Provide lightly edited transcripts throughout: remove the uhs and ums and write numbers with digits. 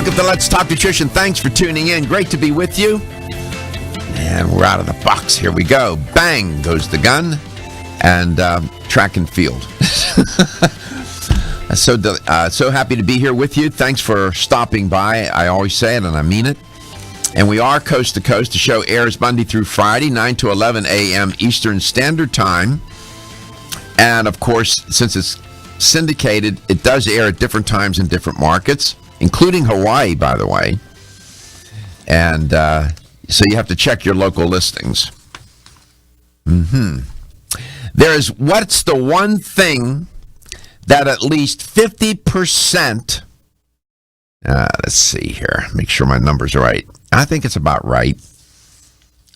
Welcome to Let's Talk Nutrition. Thanks for tuning in. Great to be with you. And we're out of the box. Here we go. Bang goes the gun. And track and field. So happy to be here with you. Thanks for stopping by. I always say it, and I mean it. And we are coast to coast. The show airs Monday through Friday, 9 to 11 a.m. Eastern Standard Time. And, of course, since it's syndicated, it does air at different times in different markets, including Hawaii, by the way. And so you have to check your local listings. There's what's the one thing that at least 50%, let's see here, make sure my numbers are right. I think it's about right.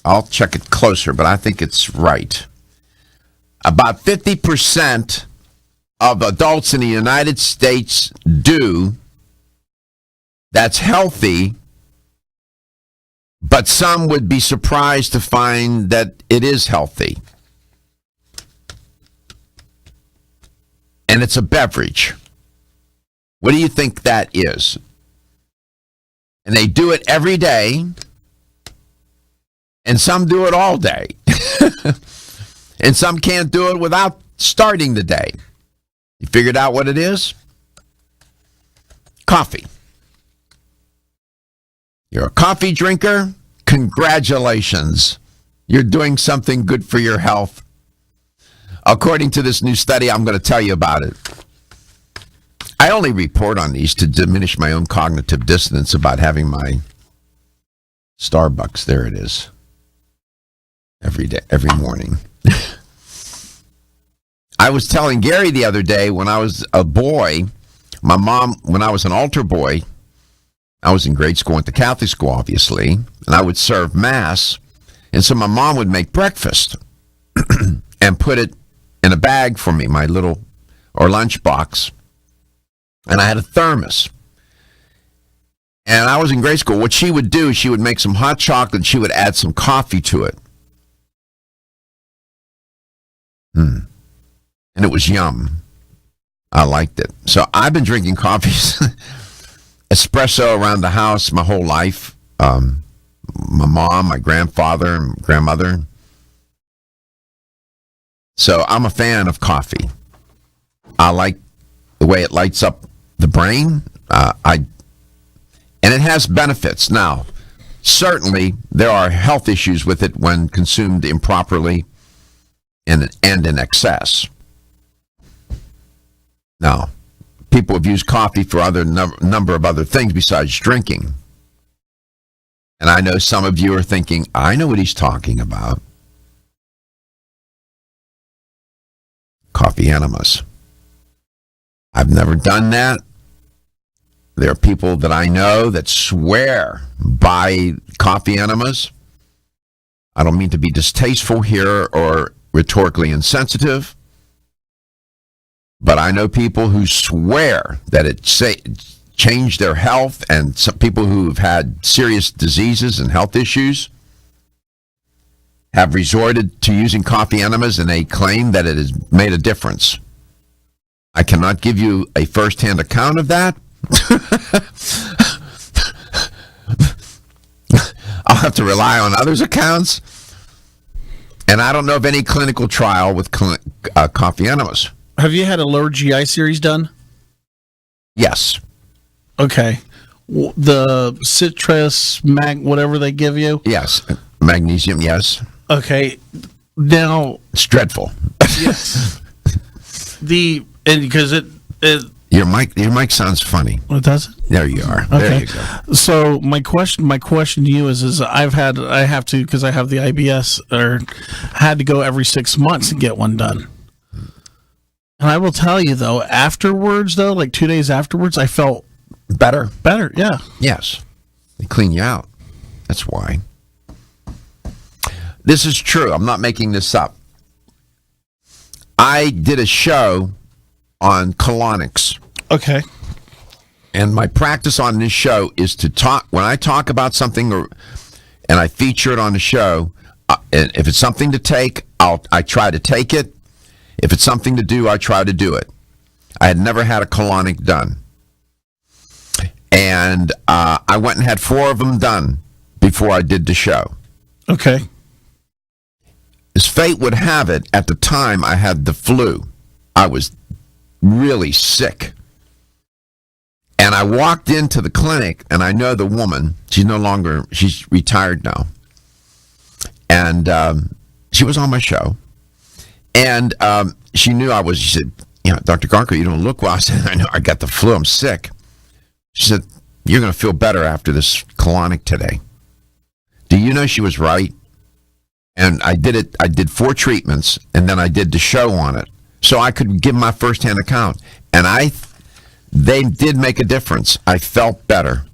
I'll check it closer, but I think it's right. About 50% of adults in the United States do that's healthy, but some would be surprised to find that it is healthy. And it's a beverage. What do you think that is? And they do it every day, and some do it all day. And some can't do it without starting the day. You figured out what it is? Coffee. You're a coffee drinker? Congratulations. You're doing something good for your health. According to this new study, I'm going to tell you about it. I only report on these to diminish my own cognitive dissonance about having my Starbucks. There it is. Every day, every morning. I was telling Gary the other day when I was a boy, my mom, when I was an altar boy, I was in grade school, went to Catholic school, obviously, and I would serve Mass. And so my mom would make breakfast and put it in a bag for me, my little, or lunch box. And I had a thermos. And I was in grade school. What she would do, she would make some hot chocolate, and she would add some coffee to it. And it was yum. I liked it. So I've been drinking coffee, espresso around the house my whole life. My mom, my grandfather, and grandmother. So I'm a fan of coffee. I like the way it lights up the brain. And it has benefits. Now, certainly there are health issues with it when consumed improperly and in excess. Now, people have used coffee for other number of other things besides drinking. And I know some of you are thinking, I know what he's talking about. Coffee enemas. I've never done that. There are people that I know that swear by coffee enemas. I don't mean to be distasteful here or rhetorically insensitive, but I know people who swear that it changed their health, and some people who have had serious diseases and health issues have resorted to using coffee enemas, and they claim that it has made a difference. I cannot give you a first-hand account of that. I'll have to rely on others' accounts. And I don't know of any clinical trial with coffee enemas. Have you had a lower GI series done? Yes. Okay. The citrus, whatever they give you? Yes. Magnesium, yes. Okay. Now... It's dreadful. Yes. Because it Your mic sounds funny. What does it? There you are. Okay. There you go. So my question to you is I have to, because I have the IBS, or had to go every 6 months and get one done. And I will tell you though, afterwards though, like 2 days afterwards, I felt better. Better, yeah. Yes. They clean you out. That's why. This is true. I'm not making this up. I did a show on colonics. Okay. And my practice on this show is to talk, when I talk about something and I feature it on the show, and if it's something to take, I try to take it. If it's something to do, I try to do it. I had never had a colonic done. And and I went and had 4 of them done before I did the show. Okay. As fate would have it, at the time I had the flu. I was really sick. And I walked into the clinic, and I know the woman. She's retired now. And she was on my show. And she knew she said, Dr. Garker, you don't look well. I said, I know, I got the flu. I'm sick. She said, you're going to feel better after this colonic today. Do you know she was right? And I did 4 treatments, and then I did the show on it. So I could give my firsthand account. And they did make a difference. I felt better.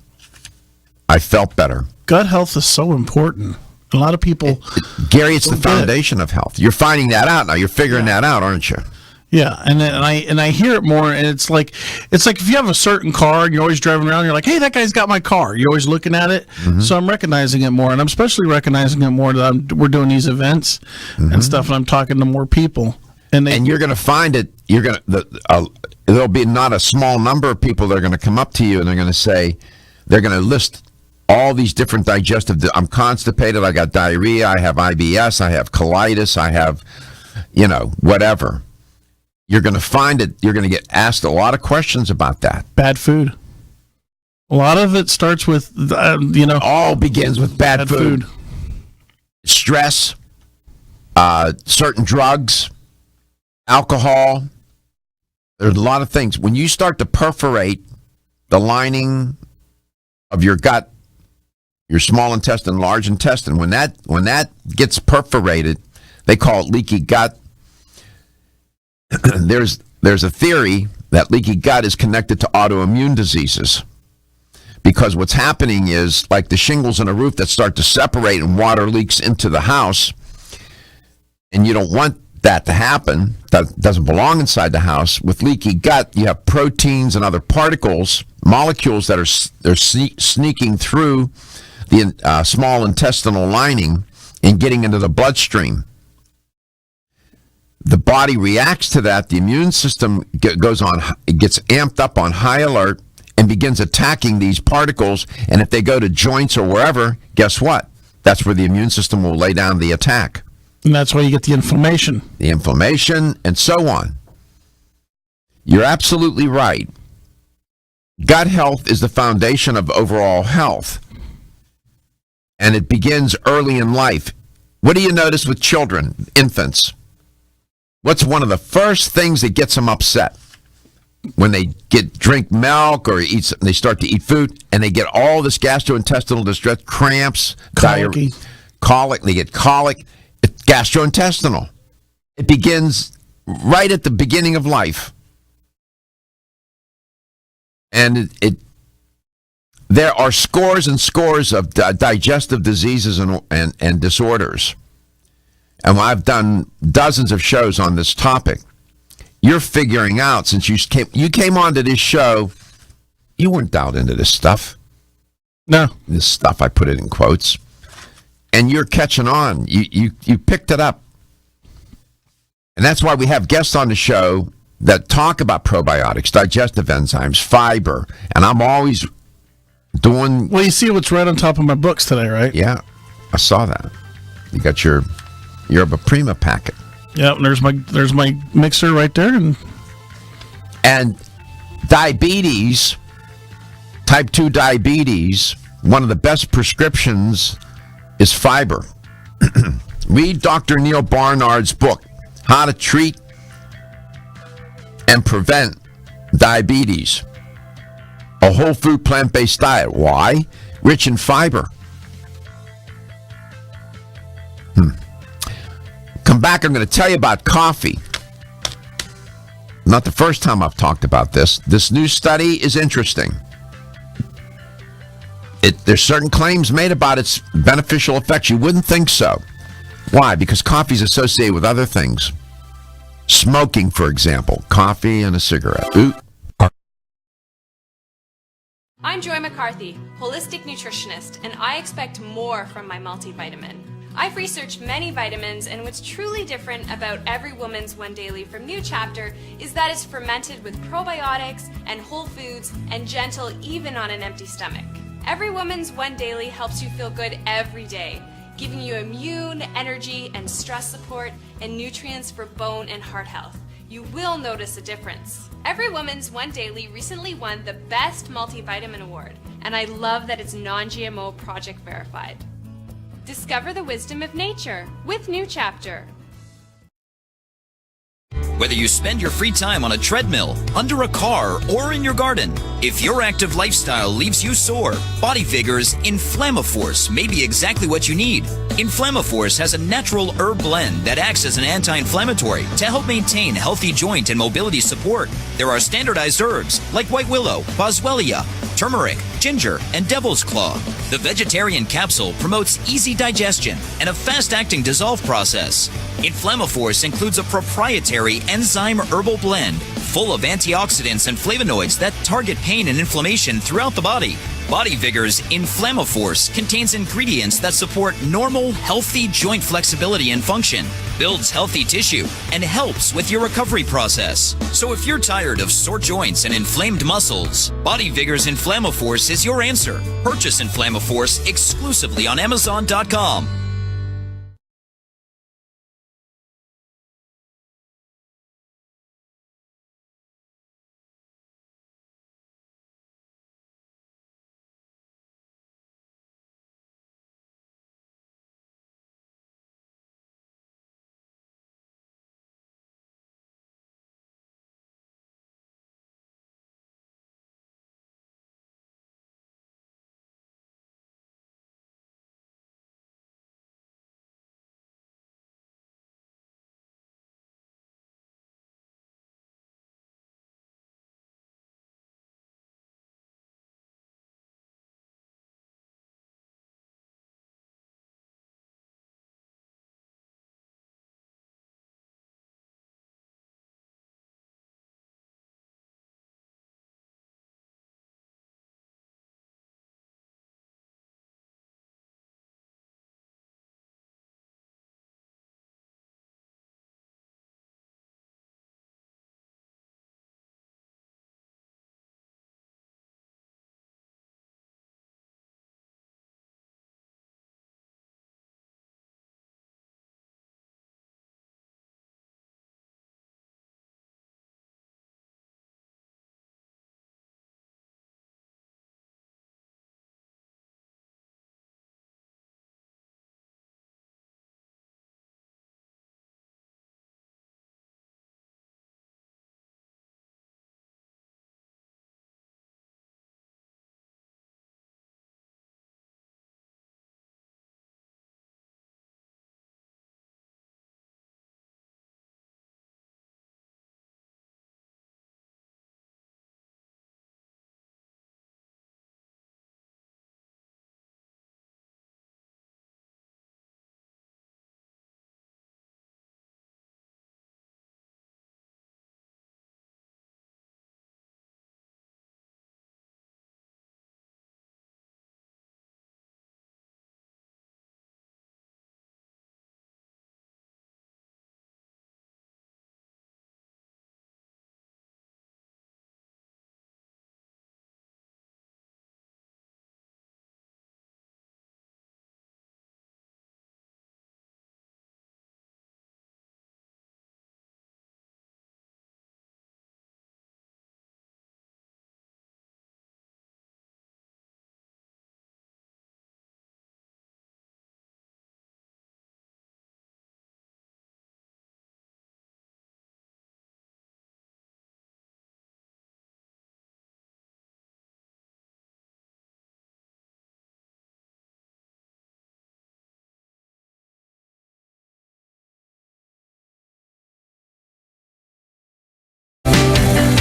Gut health is so important. A lot of people... Gary, it's the foundation of health. You're finding that out now. You're figuring that out, aren't you? Yeah, and I hear it more, and it's like if you have a certain car and you're always driving around, you're like, hey, that guy's got my car. You're always looking at it. Mm-hmm. So I'm recognizing it more, and I'm especially recognizing it more that we're doing these events and stuff, and I'm talking to more people. And you're going to find it. There'll be not a small number of people that are going to come up to you, and they're going to list all these different digestive. I'm constipated. I got diarrhea. I have IBS. I have colitis. I have, whatever. You're going to find it. You're going to get asked a lot of questions about that. Bad food. A lot of it starts with, all begins with bad food. Stress, certain drugs, alcohol. There's a lot of things. When you start to perforate the lining of your gut, your small intestine, large intestine, when that gets perforated, they call it leaky gut. There's a theory that leaky gut is connected to autoimmune diseases, because what's happening is like the shingles in a roof that start to separate and water leaks into the house, and you don't want that to happen. That doesn't belong inside the house. With leaky gut, you have proteins and other particles, molecules that are sneaking through the small intestinal lining and getting into the bloodstream. The body reacts to that. The immune system gets amped up on high alert and begins attacking these particles. And if they go to joints or wherever, guess what? That's where the immune system will lay down the attack. And that's why you get the inflammation. The inflammation and so on. You're absolutely right. Gut health is the foundation of overall health. And it begins early in life. What do you notice with children, infants? What's one of the first things that gets them upset? When they drink milk or they start to eat food, and they get all this gastrointestinal distress, cramps, diarrhea, colic. They get colic. It's gastrointestinal. It begins right at the beginning of life. And there are scores and scores of digestive diseases and disorders. And I've done dozens of shows on this topic. You're figuring out, since you came onto this show, you weren't dialed into this stuff. No. This stuff, I put it in quotes. And you're catching on. You picked it up. And that's why we have guests on the show that talk about probiotics, digestive enzymes, fiber. And I'm always doing... Well, you see what's right on top of my books today, right? Yeah, I saw that. You got your Yerba Prima packet. Yeah, there's my mixer right there. And diabetes, type 2 diabetes, one of the best prescriptions is fiber. Read Dr. Neil Barnard's book, How to Treat and Prevent Diabetes. A whole food plant-based diet. Why? Rich in fiber. Come back, I'm going to tell you about coffee. Not the first time I've talked about this. This new study is interesting. There's certain claims made about its beneficial effects. You wouldn't think so. Why? Because coffee is associated with other things. Smoking, for example. Coffee and a cigarette. Ooh. I'm Joy McCarthy, holistic nutritionist, and I expect more from my multivitamin. I've researched many vitamins, and what's truly different about Every Woman's One Daily from New Chapter is that it's fermented with probiotics and whole foods and gentle even on an empty stomach. Every Woman's One Daily helps you feel good every day, giving you immune, energy, and stress support and nutrients for bone and heart health. You will notice a difference. Every Woman's One Daily recently won the Best Multivitamin Award, and I love that it's non-GMO project verified. Discover the wisdom of nature with New Chapter. Whether you spend your free time on a treadmill, under a car, or in your garden, if your active lifestyle leaves you sore, Body Vigor's Inflammaforce may be exactly what you need. Inflammaforce has a natural herb blend that acts as an anti-inflammatory to help maintain healthy joint and mobility support. There are standardized herbs like white willow, boswellia, turmeric, ginger, and devil's claw. The vegetarian capsule promotes easy digestion and a fast-acting dissolve process. Inflammaforce includes a proprietary enzyme herbal blend full of antioxidants and flavonoids that target pain and inflammation throughout the body. Body Vigor's Inflammaforce contains ingredients that support normal, healthy joint flexibility and function, builds healthy tissue, and helps with your recovery process. So if you're tired of sore joints and inflamed muscles, Body Vigor's Inflammaforce is your answer. Purchase Inflammaforce exclusively on Amazon.com.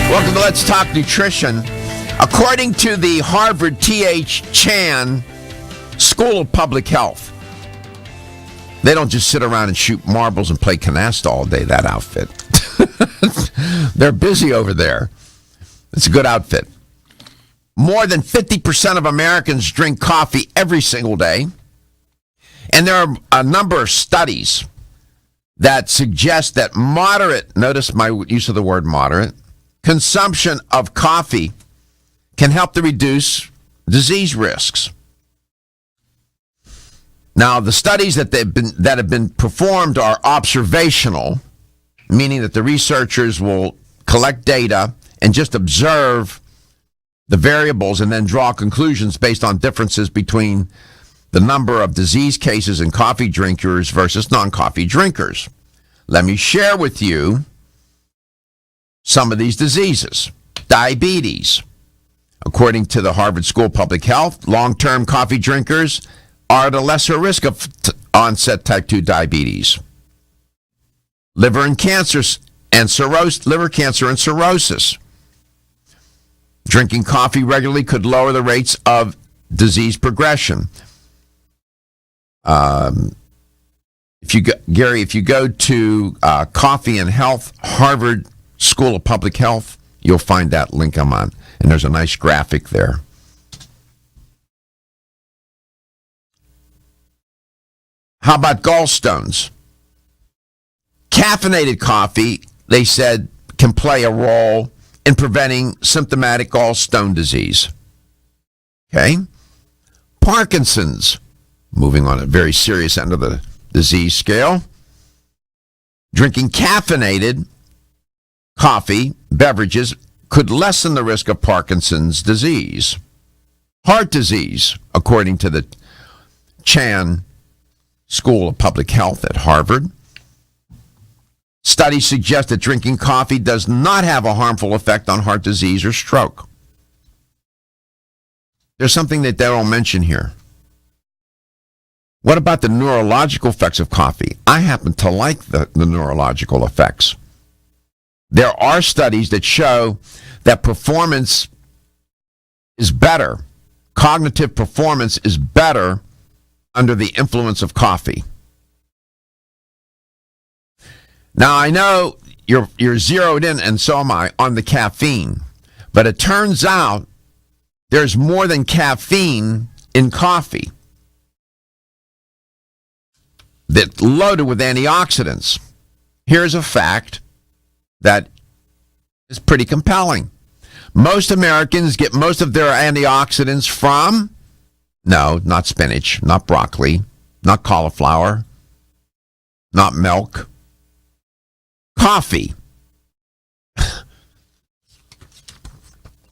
Welcome to Let's Talk Nutrition. According to the Harvard T.H. Chan School of Public Health, they don't just sit around and shoot marbles and play canasta all day, that outfit. They're busy over there. It's a good outfit. More than 50% of Americans drink coffee every single day. And there are a number of studies that suggest that moderate, notice my use of the word moderate, consumption of coffee can help to reduce disease risks. Now, the studies that have been performed are observational, meaning that the researchers will collect data and just observe the variables and then draw conclusions based on differences between the number of disease cases in coffee drinkers versus non-coffee drinkers. Let me share with you some of these diseases. Diabetes. According to the Harvard School of Public Health, long-term coffee drinkers are at a lesser risk of onset type 2 diabetes. Liver cancer and cirrhosis. Drinking coffee regularly could lower the rates of disease progression. If you go to Coffee and Health, Harvard School of Public Health, you'll find that link I'm on, and there's a nice graphic there. How about gallstones? Caffeinated coffee, they said, can play a role in preventing symptomatic gallstone disease. Okay? Parkinson's, moving on a very serious end of the disease scale. Drinking caffeinated coffee beverages could lessen the risk of Parkinson's disease. Heart disease, according to the Chan School of Public Health at Harvard. Studies suggest that drinking coffee does not have a harmful effect on heart disease or stroke. There's something that they don't mention here. What about the neurological effects of coffee? I happen to like the neurological effects. There are studies that show that performance is better. Cognitive performance is better under the influence of coffee. Now, I know you're zeroed in, and so am I, on the caffeine. But it turns out there's more than caffeine in coffee that's loaded with antioxidants. Here's a fact that is pretty compelling. Most Americans get most of their antioxidants from, no, not spinach, not broccoli, not cauliflower, not milk, coffee.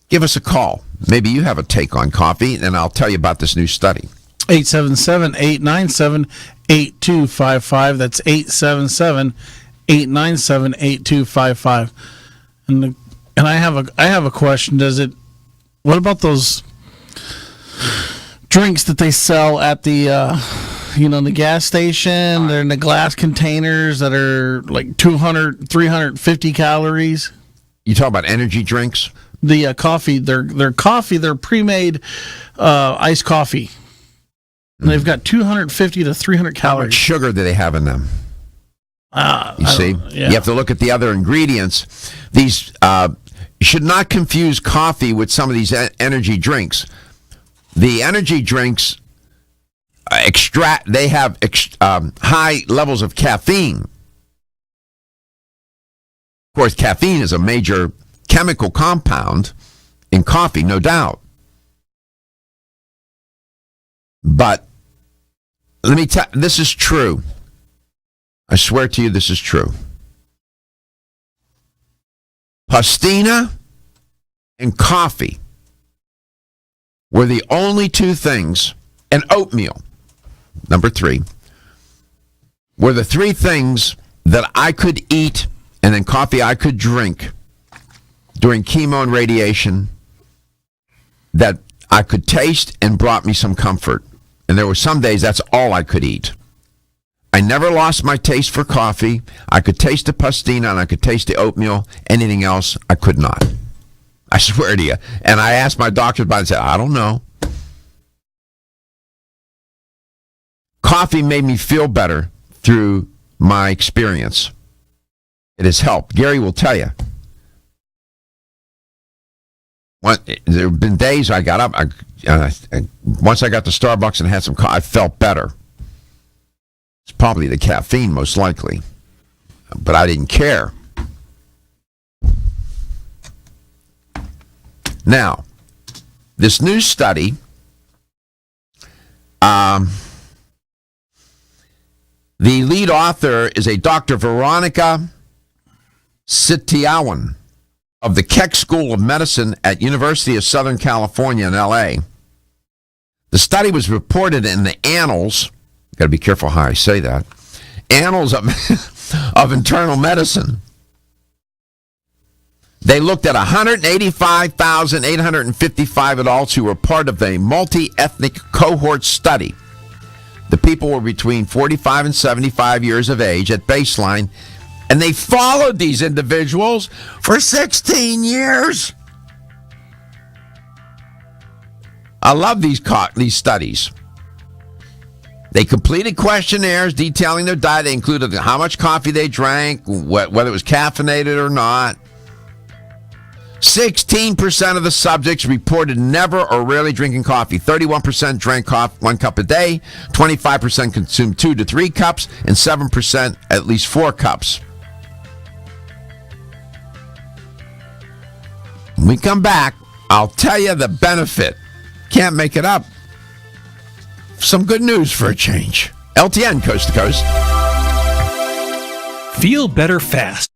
Give us a call. Maybe you have a take on coffee, and I'll tell you about this new study. 877-897-8255. That's 877-897-8255. And I have a question. What about those drinks that they sell at the the gas station? They're in the glass containers that are like 200, 350 calories. You talk about energy drinks? The coffee, they're coffee, they're pre-made iced coffee. And they've got 250 to 300 calories. How much sugar do they have in them? You see? Yeah. You have to look at the other ingredients. These you should not confuse coffee with some of these energy drinks. The energy drinks they have high levels of caffeine. Of course, caffeine is a major chemical compound in coffee, no doubt. But let me tell you, this is true. I swear to you, this is true. Pastina and coffee were the only two things, and oatmeal, number 3, were the 3 things that I could eat and then coffee I could drink during chemo and radiation that I could taste and brought me some comfort. And there were some days that's all I could eat. I never lost my taste for coffee. I could taste the pastina and I could taste the oatmeal. Anything else, I could not. I swear to you. And I asked my doctor about it and said, I don't know. Coffee made me feel better through my experience. It has helped. Gary will tell you. There have been days I got up, once I got to Starbucks and had some coffee, I felt better. It's probably the caffeine, most likely. But I didn't care. Now, this new study, the lead author is a Dr. Veronica Sitiawan of the Keck School of Medicine at University of Southern California in L.A. The study was reported in the Annals, got to be careful how I say that, Annals of, of Internal Medicine. They looked at 185,855 adults who were part of a multi-ethnic cohort study. The people were between 45 and 75 years of age at baseline, and they followed these individuals for 16 years. I love these studies. They completed questionnaires detailing their diet. They included how much coffee they drank, whether it was caffeinated or not. 16% of the subjects reported never or rarely drinking coffee. 31% drank 1 cup a day. 25% consumed 2 to 3 cups. And 7% at least 4 cups. When we come back, I'll tell you the benefit. Can't make it up. Some good news for a change. LTN, Coast to Coast. Feel better fast.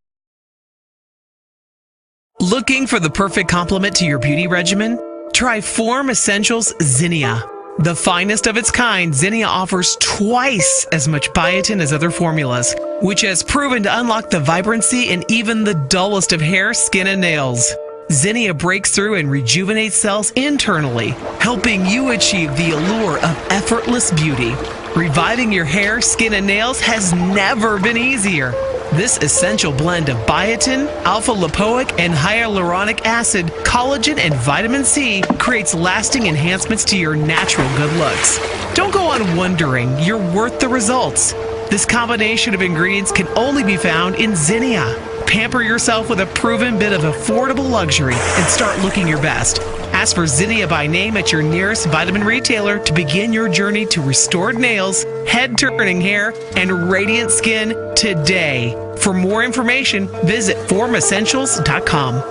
Looking for the perfect complement to your beauty regimen? Try Form Essentials Zinnia. The finest of its kind, Zinnia offers twice as much biotin as other formulas, which has proven to unlock the vibrancy in even the dullest of hair, skin, and nails. Zinnia breaks through and rejuvenates cells internally, helping you achieve the allure of effortless beauty. Reviving your hair, skin, and nails has never been easier. This essential blend of biotin, alpha-lipoic, and hyaluronic acid, collagen, and vitamin C creates lasting enhancements to your natural good looks. Don't go on wondering. You're worth the results. This combination of ingredients can only be found in Zinnia. Pamper yourself with a proven bit of affordable luxury and start looking your best. Ask for Zinnia by name at your nearest vitamin retailer to begin your journey to restored nails, head-turning hair, and radiant skin today. For more information, visit formessentials.com.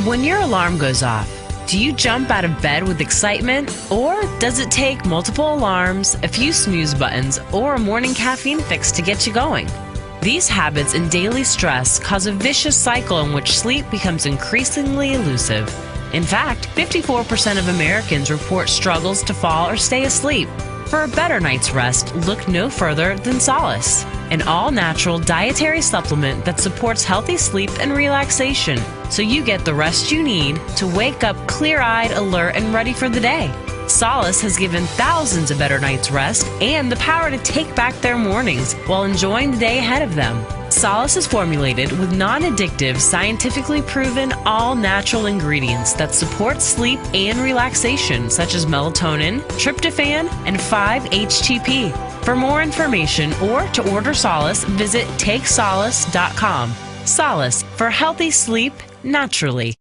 When your alarm goes off, do you jump out of bed with excitement? Or does it take multiple alarms, a few snooze buttons, or a morning caffeine fix to get you going? These habits and daily stress cause a vicious cycle in which sleep becomes increasingly elusive. In fact, 54% of Americans report struggles to fall or stay asleep. For a better night's rest, look no further than Solace, an all-natural dietary supplement that supports healthy sleep and relaxation, so you get the rest you need to wake up clear-eyed, alert, and ready for the day. Solace has given thousands a better night's rest and the power to take back their mornings while enjoying the day ahead of them. Solace is formulated with non-addictive, scientifically proven, all-natural ingredients that support sleep and relaxation, such as melatonin, tryptophan, and 5-HTP. For more information or to order Solace, visit takesolace.com. Solace, for healthy sleep naturally.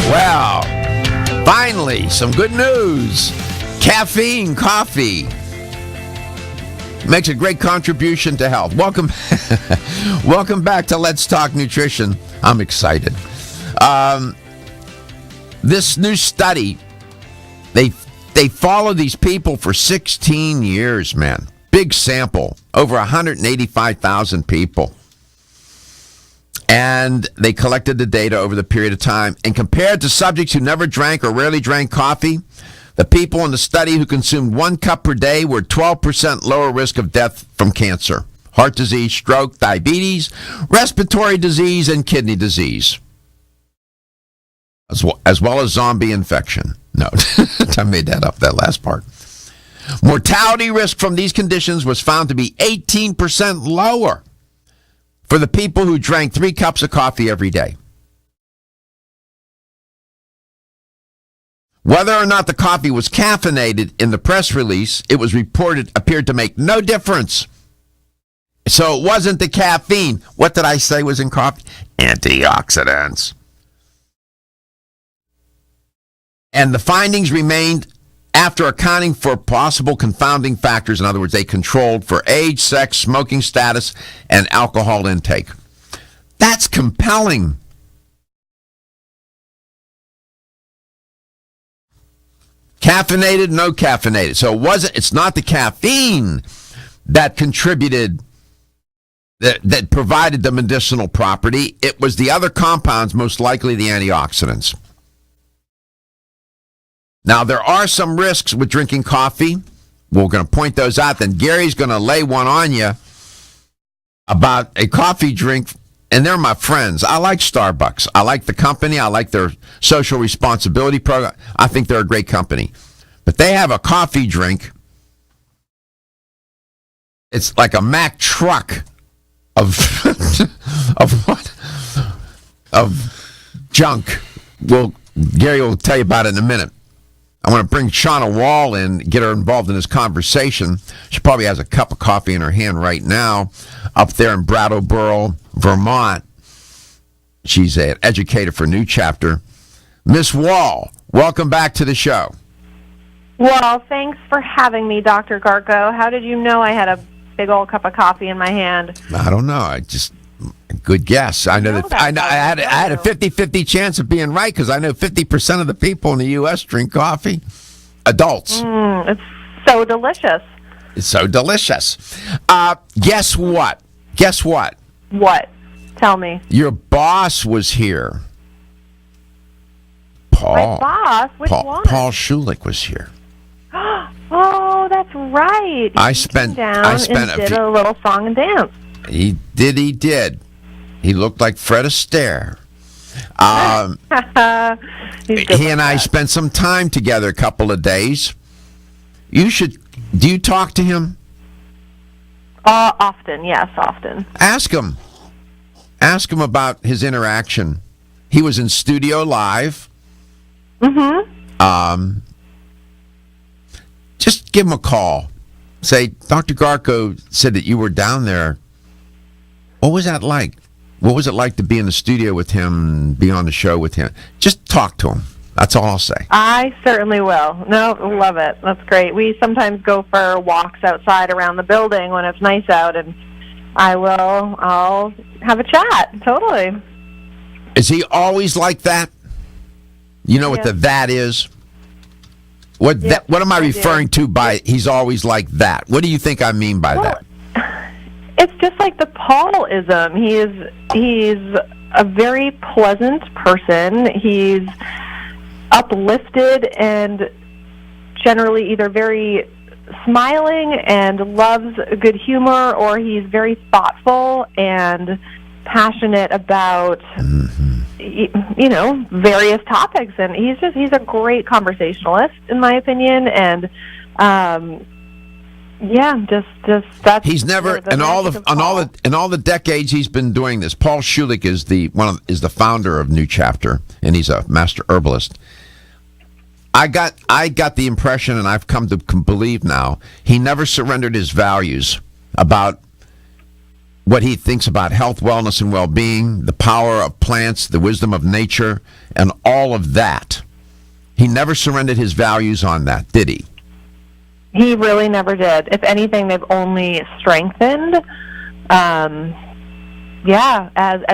Well, finally, some good news. Caffeine coffee makes a great contribution to health. Welcome back to Let's Talk Nutrition. I'm excited. This new study, they follow these people for 16 years, man. Big sample, over 185,000 people. And they collected the data over the period of time and compared to subjects who never drank or rarely drank coffee. The people in the study who consumed 1 cup per day were 12% lower risk of death from cancer, heart disease, stroke, diabetes, respiratory disease, and kidney disease, as well as zombie infection. No, I made that up, that last part. Mortality risk from these conditions was found to be 18% lower for the people who drank 3 cups of coffee every day. Whether or not the coffee was caffeinated in the press release, it was reported appeared to make no difference. So it wasn't the caffeine. What did I say was in coffee? Antioxidants. And the findings remained after accounting for possible confounding factors. In other words, they controlled for age, sex, smoking status, and alcohol intake. That's compelling. Caffeinated, no caffeinated. So it's not the caffeine that contributed, that provided the medicinal property. It was the other compounds, most likely the antioxidants. Now, there are some risks with drinking coffee. We're going to point those out. Then Gary's going to lay one on you about a coffee drink. And they're my friends. I like Starbucks. I like the company. I like their social responsibility program. I think they're a great company. But they have a coffee drink. It's like a Mack truck of what? Of junk. Gary will tell you about it in a minute. I want to bring Shauna Wall in, get her involved in this conversation. She probably has a cup of coffee in her hand right now up there in Brattleboro, Vermont. She's an educator for New Chapter. Miss Wall, welcome back to the show. Well, thanks for having me, Dr. Garko. How did you know I had a big old cup of coffee in my hand? I don't know. Good guess. I know that I had a 50-50 chance of being right because I know 50% of the people in the U.S. drink coffee. Adults. It's so delicious. It's so delicious. Guess what? Guess what? What? Tell me. Your boss was here. My boss? Which one? Paul Schulich was here. Oh, that's right. I spent did a a little song and dance. He did. He looked like Fred Astaire. He and I spent some time together a couple of days. Do you talk to him? Often, yes, often. Ask him. Ask him about his interaction. He was in studio live. Mm-hmm. Just give him a call. Say, Dr. Garko said that you were down there. What was that like? What was it like to be in the studio with him and be on the show with him? Just talk to him. That's all I'll say. I certainly will. No, love it. That's great. We sometimes go for walks outside around the building when it's nice out, and I'll have a chat. Totally. Is he always like that? You know what that is? What am I referring to by he's always like that? What do you think I mean by that? It's just like the Paulism. He's a very pleasant person. He's uplifted and generally either very smiling and loves good humor, or he's very thoughtful and passionate about various topics. And he's a great conversationalist, in my opinion. And just that's. He's never in all the decades he's been doing this. Paul Schulich is the founder of New Chapter, and he's a master herbalist. I got the impression, and I've come to believe now, he never surrendered his values about what he thinks about health, wellness, and well-being, the power of plants, the wisdom of nature, and all of that. He never surrendered his values on that, did he? He really never did. If anything, they've only strengthened. As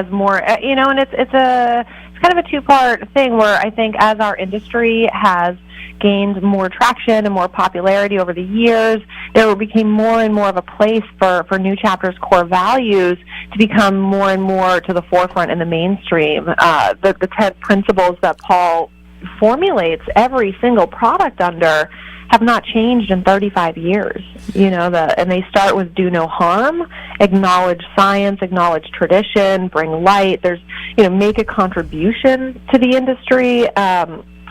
more, and it's kind of a two-part thing where I think as our industry has gained more traction and more popularity over the years, there became more and more of a place for New Chapter's core values to become more and more to the forefront in the mainstream. The 10 principles that Paul formulates every single product under have not changed in 35 years. And they start with do no harm, acknowledge science, acknowledge tradition, bring light. There's, make a contribution to the industry.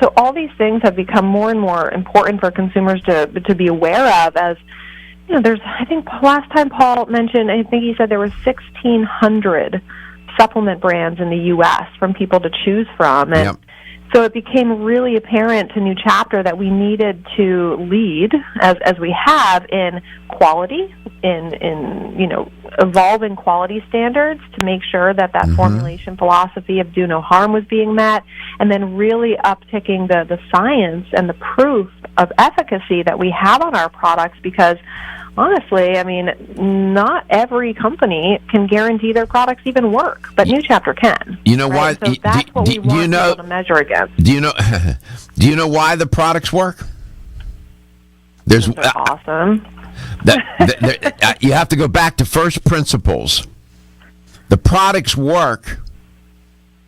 So all these things have become more and more important for consumers to be aware of. As there's, I think last time Paul mentioned, I think he said there were 1,600 supplement brands in the U.S. from people to choose from, and Yep. So it became really apparent to New Chapter that we needed to lead, as we have, in quality, in evolving quality standards to make sure that formulation philosophy of do no harm was being met, and then really upticking the science and the proof of efficacy that we have on our products, because honestly, I mean, not every company can guarantee their products even work, but New Chapter can. You know why? So that's what we want people to measure against. Do you know? Do you know why the products work? They're awesome. You have to go back to first principles. The products work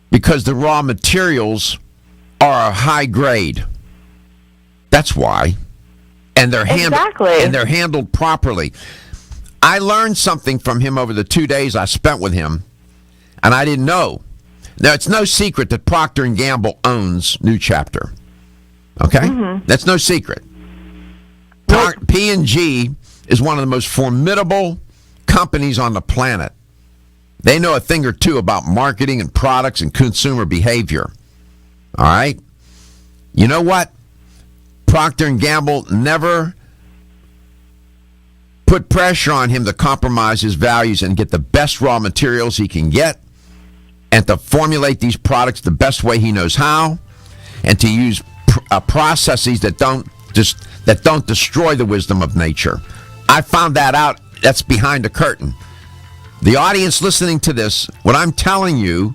because the raw materials are high grade. That's why. And they're handled properly. I learned something from him over the 2 days I spent with him, and I didn't know. Now, it's no secret that Procter & Gamble owns New Chapter. Okay? That's no secret. P&G is one of the most formidable companies on the planet. They know a thing or two about marketing and products and consumer behavior. All right? You know what? Procter & Gamble never put pressure on him to compromise his values and get the best raw materials he can get, and to formulate these products the best way he knows how, and to use processes that don't destroy the wisdom of nature. I found that out. That's behind the curtain. The audience listening to this, what I'm telling you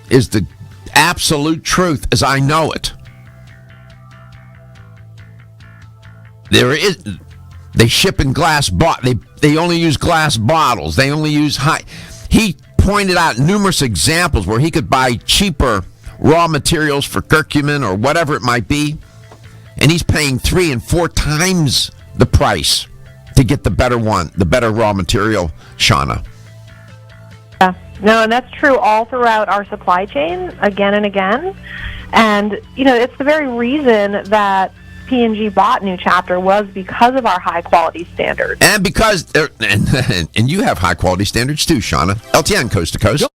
is the absolute truth as I know it. They ship in glass they only use glass bottles. They only use He pointed out numerous examples where he could buy cheaper raw materials for curcumin or whatever it might be, and he's paying 3 and 4 times the price to get the better raw material, Shauna. Yeah. No, and that's true all throughout our supply chain, again and again. And, it's the very reason that P&G bought New Chapter was because of our high-quality standards. And because, and you have high-quality standards too, Shauna. LTN, Coast to Coast.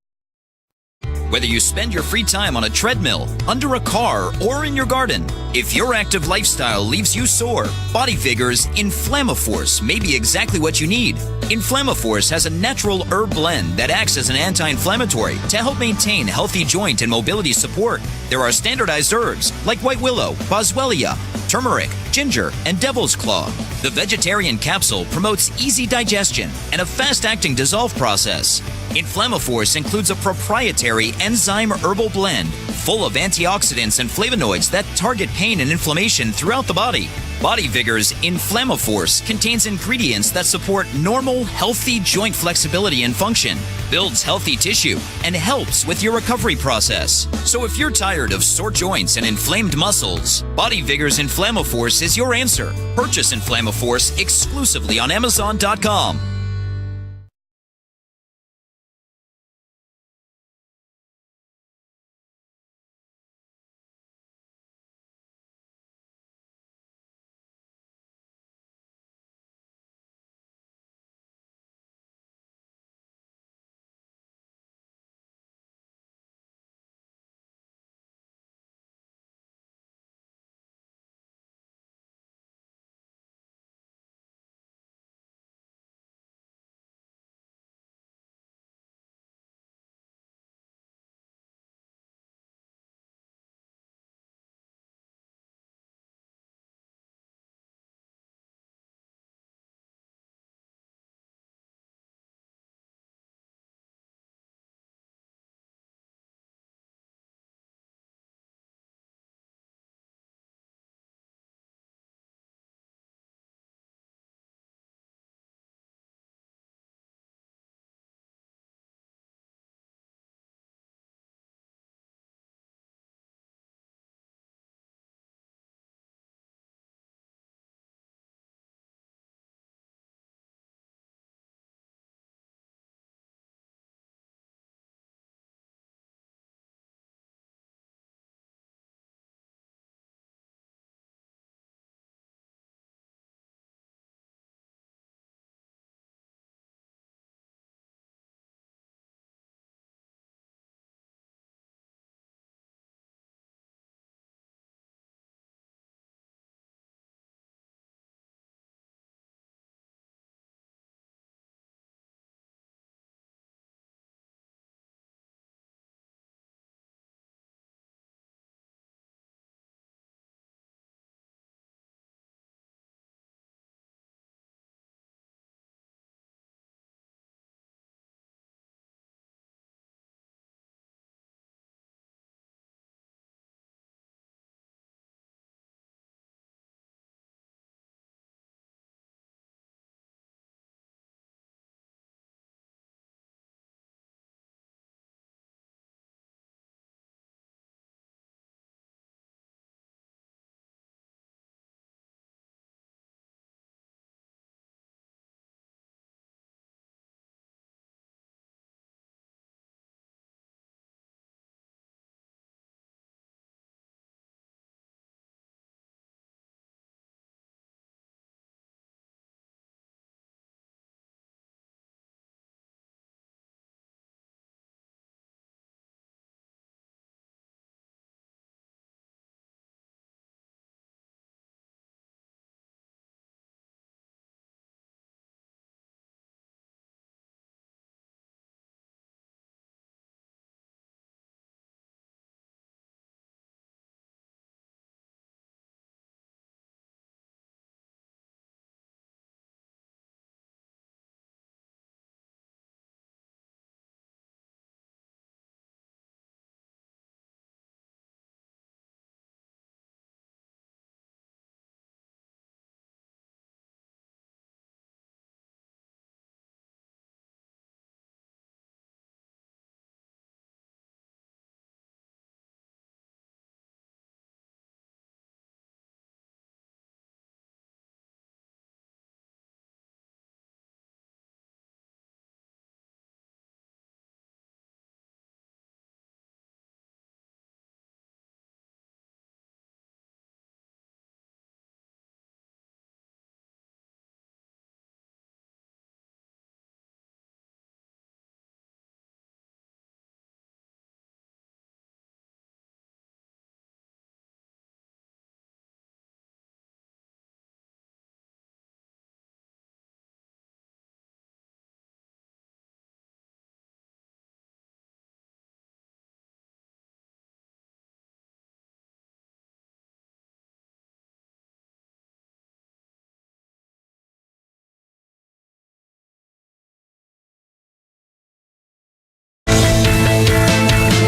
Whether you spend your free time on a treadmill, under a car, or in your garden, if your active lifestyle leaves you sore, Body Vigor's Inflammaforce may be exactly what you need. Inflammaforce has a natural herb blend that acts as an anti-inflammatory to help maintain healthy joint and mobility support. There are standardized herbs like white willow, boswellia, turmeric, ginger, and devil's claw. The vegetarian capsule promotes easy digestion and a fast-acting dissolve process. Inflammaforce includes a proprietary enzyme herbal blend full of antioxidants and flavonoids that target pain and inflammation throughout the body. Body Vigor's Inflammaforce contains ingredients that support normal, healthy joint flexibility and function, builds healthy tissue, and helps with your recovery process. So if you're tired of sore joints and inflamed muscles, Body Vigor's Inflammaforce is your answer. Purchase Inflammaforce exclusively on Amazon.com.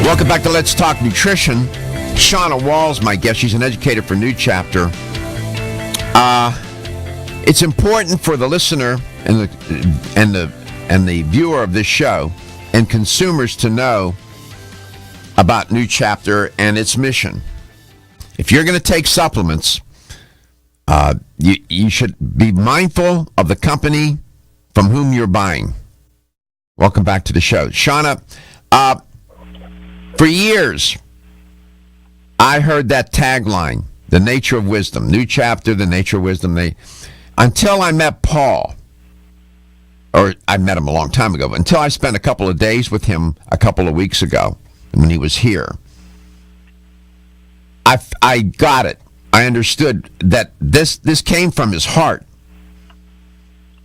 Welcome back to Let's Talk Nutrition. Shauna Wall's my guest. She's an educator for New Chapter. It's important for the listener and the viewer of this show and consumers to know about New Chapter and its mission. If you're going to take supplements, you should be mindful of the company from whom you're buying. Welcome back to the show. Shauna, for years, I heard that tagline, the nature of wisdom, New Chapter, the nature of wisdom. Until I met Paul, or I met him a long time ago, but until I spent a couple of days with him a couple of weeks ago when he was here, I got it. I understood that this came from his heart.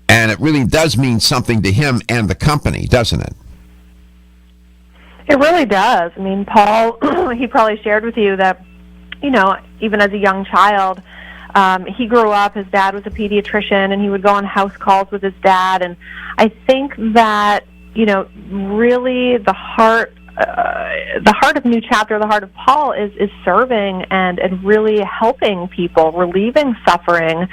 And it really does mean something to him and the company, doesn't it? It really does. I mean, Paul, he probably shared with you that, even as a young child, he grew up, his dad was a pediatrician, and he would go on house calls with his dad. And I think that, really the heart of New Chapter, the heart of Paul is serving and really helping people, relieving suffering,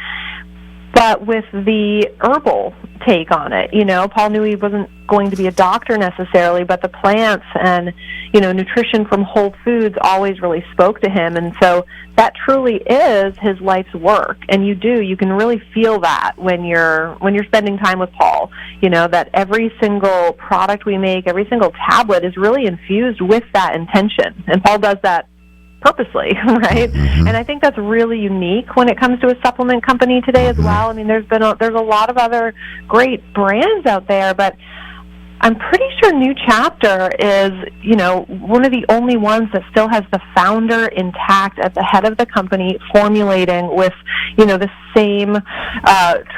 but with the herbal take on it. Paul knew he wasn't going to be a doctor necessarily, but the plants and, nutrition from whole foods always really spoke to him. And so that truly is his life's work. And you can really feel that when you're spending time with Paul, that every single product we make, every single tablet is really infused with that intention. And Paul does that purposely, right? And I think that's really unique when it comes to a supplement company today as well. I mean, there's a lot of other great brands out there, but I'm pretty sure New Chapter is, one of the only ones that still has the founder intact at the head of the company, formulating with, the same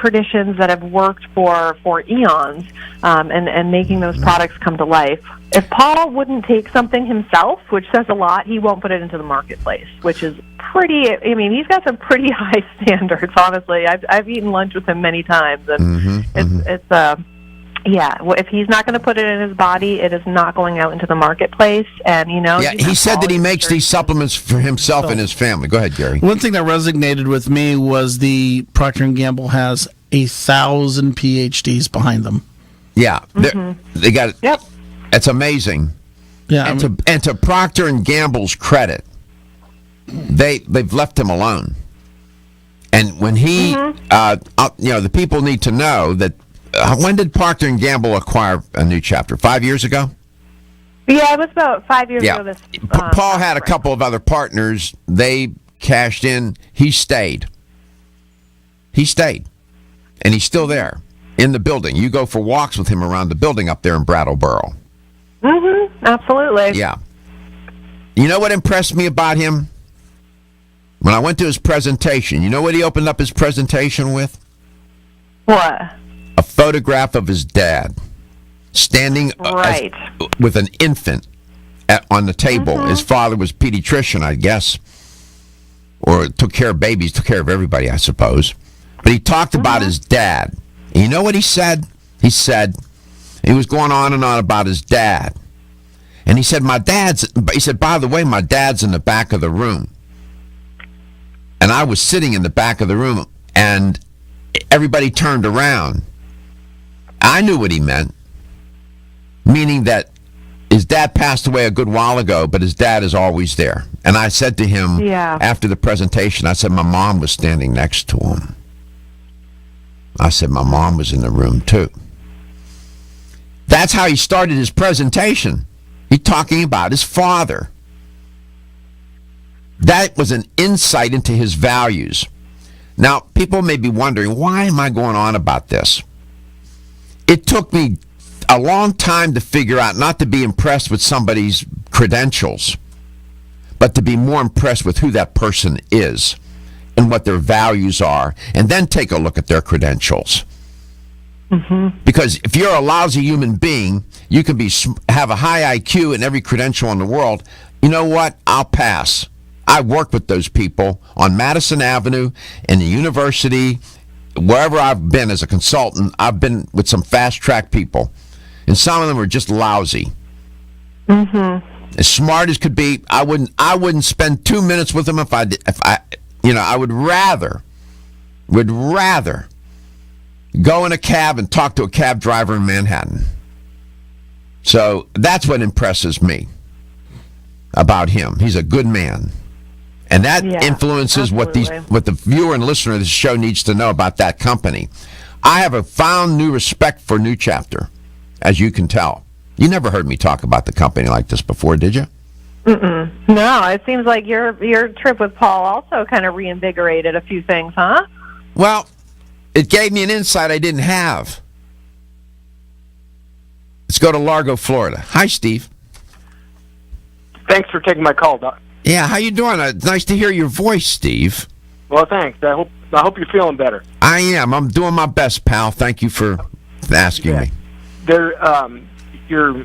traditions that have worked for eons, and making those products come to life. If Paul wouldn't take something himself, which says a lot, he won't put it into the marketplace, which is he's got some pretty high standards, honestly. I've eaten lunch with him many times, and if he's not going to put it in his body, it is not going out into the marketplace. And, he said that he makes these supplements for himself and his family. Go ahead, Gary. One thing that resonated with me was the Procter & Gamble has 1,000 PhDs behind them. Yeah, they got it. Yep. It's amazing. Yeah, and to Procter and Gamble's credit, they've left him alone. And when he, the people need to know that. When did Procter and Gamble acquire a New Chapter? 5 years ago. Yeah, it was about 5 years ago. Paul had a couple of other partners. They cashed in. He stayed. And he's still there in the building. You go for walks with him around the building up there in Brattleboro. Absolutely. Yeah. You know what impressed me about him? When I went to his presentation, you know what he opened up his presentation with? What? A photograph of his dad standing with an infant on the table. His father was a pediatrician, I guess, or took care of babies, took care of everybody, I suppose. But he talked about his dad. And you know what he said? He was going on and on about his dad. And he said, by the way, my dad's in the back of the room. And I was sitting in the back of the room, and everybody turned around. I knew what he meant, meaning that his dad passed away a good while ago, but his dad is always there. And I said to him after the presentation, I said, my mom was standing next to him. I said, my mom was in the room too. That's how he started his presentation. He's talking about his father. That was an insight into his values. Now, people may be wondering, why am I going on about this? It took me a long time to figure out not to be impressed with somebody's credentials, but to be more impressed with who that person is and what their values are, and then take a look at their credentials. Because if you're a lousy human being, you can have a high IQ and every credential in the world. You know what? I'll pass. I work with those people on Madison Avenue, in the university, wherever I've been as a consultant. I've been with some fast-track people, and some of them are just lousy. as smart as could be. I wouldn't spend 2 minutes with him if I I would rather go in a cab and talk to a cab driver in Manhattan. So that's what impresses me about him. He's a good man. And that influences what the viewer and listener of this show needs to know about that company. I have a found new respect for New Chapter, as you can tell. You never heard me talk about the company like this before, did you? Mm-mm. No, it seems like your trip with Paul also kind of reinvigorated a few things, huh? Well, it gave me an insight I didn't have. Let's go to Largo, Florida. Hi, Steve. Thanks for taking my call, Doc. Yeah, how you doing? It's nice to hear your voice, Steve. Well, thanks. I hope you're feeling better. I am. I'm doing my best, pal. Thank you for asking me. Your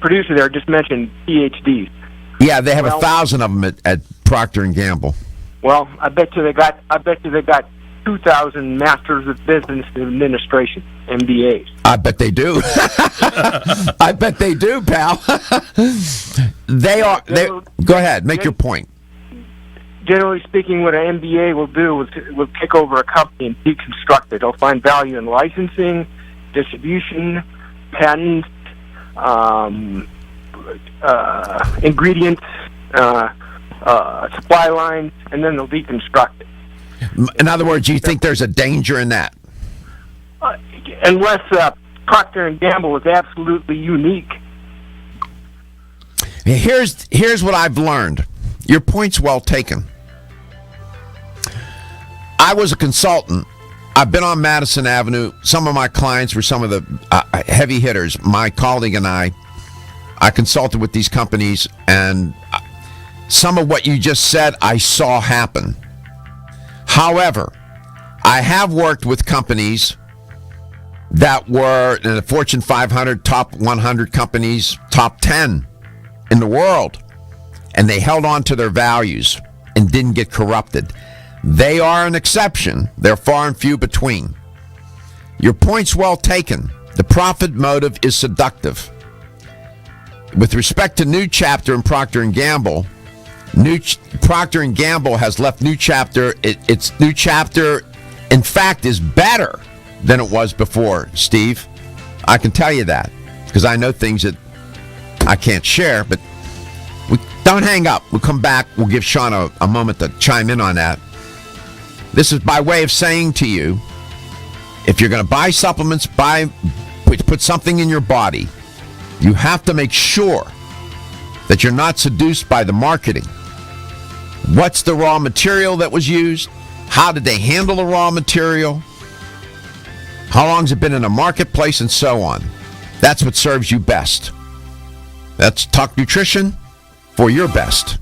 producer there just mentioned PhDs. Yeah, they have 1,000 of them at Procter and Gamble. Well, I bet you they got 2,000 Masters of Business Administration, MBAs. I bet they do. I bet they do, pal. Go ahead, make your point. Generally speaking, what an MBA will do is will take over a company and deconstruct it. They'll find value in licensing, distribution, patents, ingredients, supply lines, and then they'll deconstruct it. In other words, you think there's a danger in that? Unless Procter and Gamble is absolutely unique. Here's what I've learned. Your point's well taken. I was a consultant. I've been on Madison Avenue. Some of my clients were some of the heavy hitters. My colleague and I consulted with these companies, and some of what you just said I saw happen. However, I have worked with companies that were in the Fortune 500, top 100 companies, top 10 in the world, and they held on to their values and didn't get corrupted. They are an exception. They're far and few between. Your point's well taken. The profit motive is seductive. With respect to New Chapter and Procter & Gamble, Procter & Gamble has left New Chapter. Its New Chapter, in fact, is better than it was before, Steve. I can tell you that because I know things that I can't share, but don't hang up. We'll come back. We'll give Shauna a moment to chime in on that. This is by way of saying to you, if you're going to buy supplements, put something in your body, you have to make sure that you're not seduced by the marketing. What's the raw material that was used? How did they handle the raw material? How long has it been in the marketplace, and so on? That's what serves you best. That's Talk Nutrition for your best.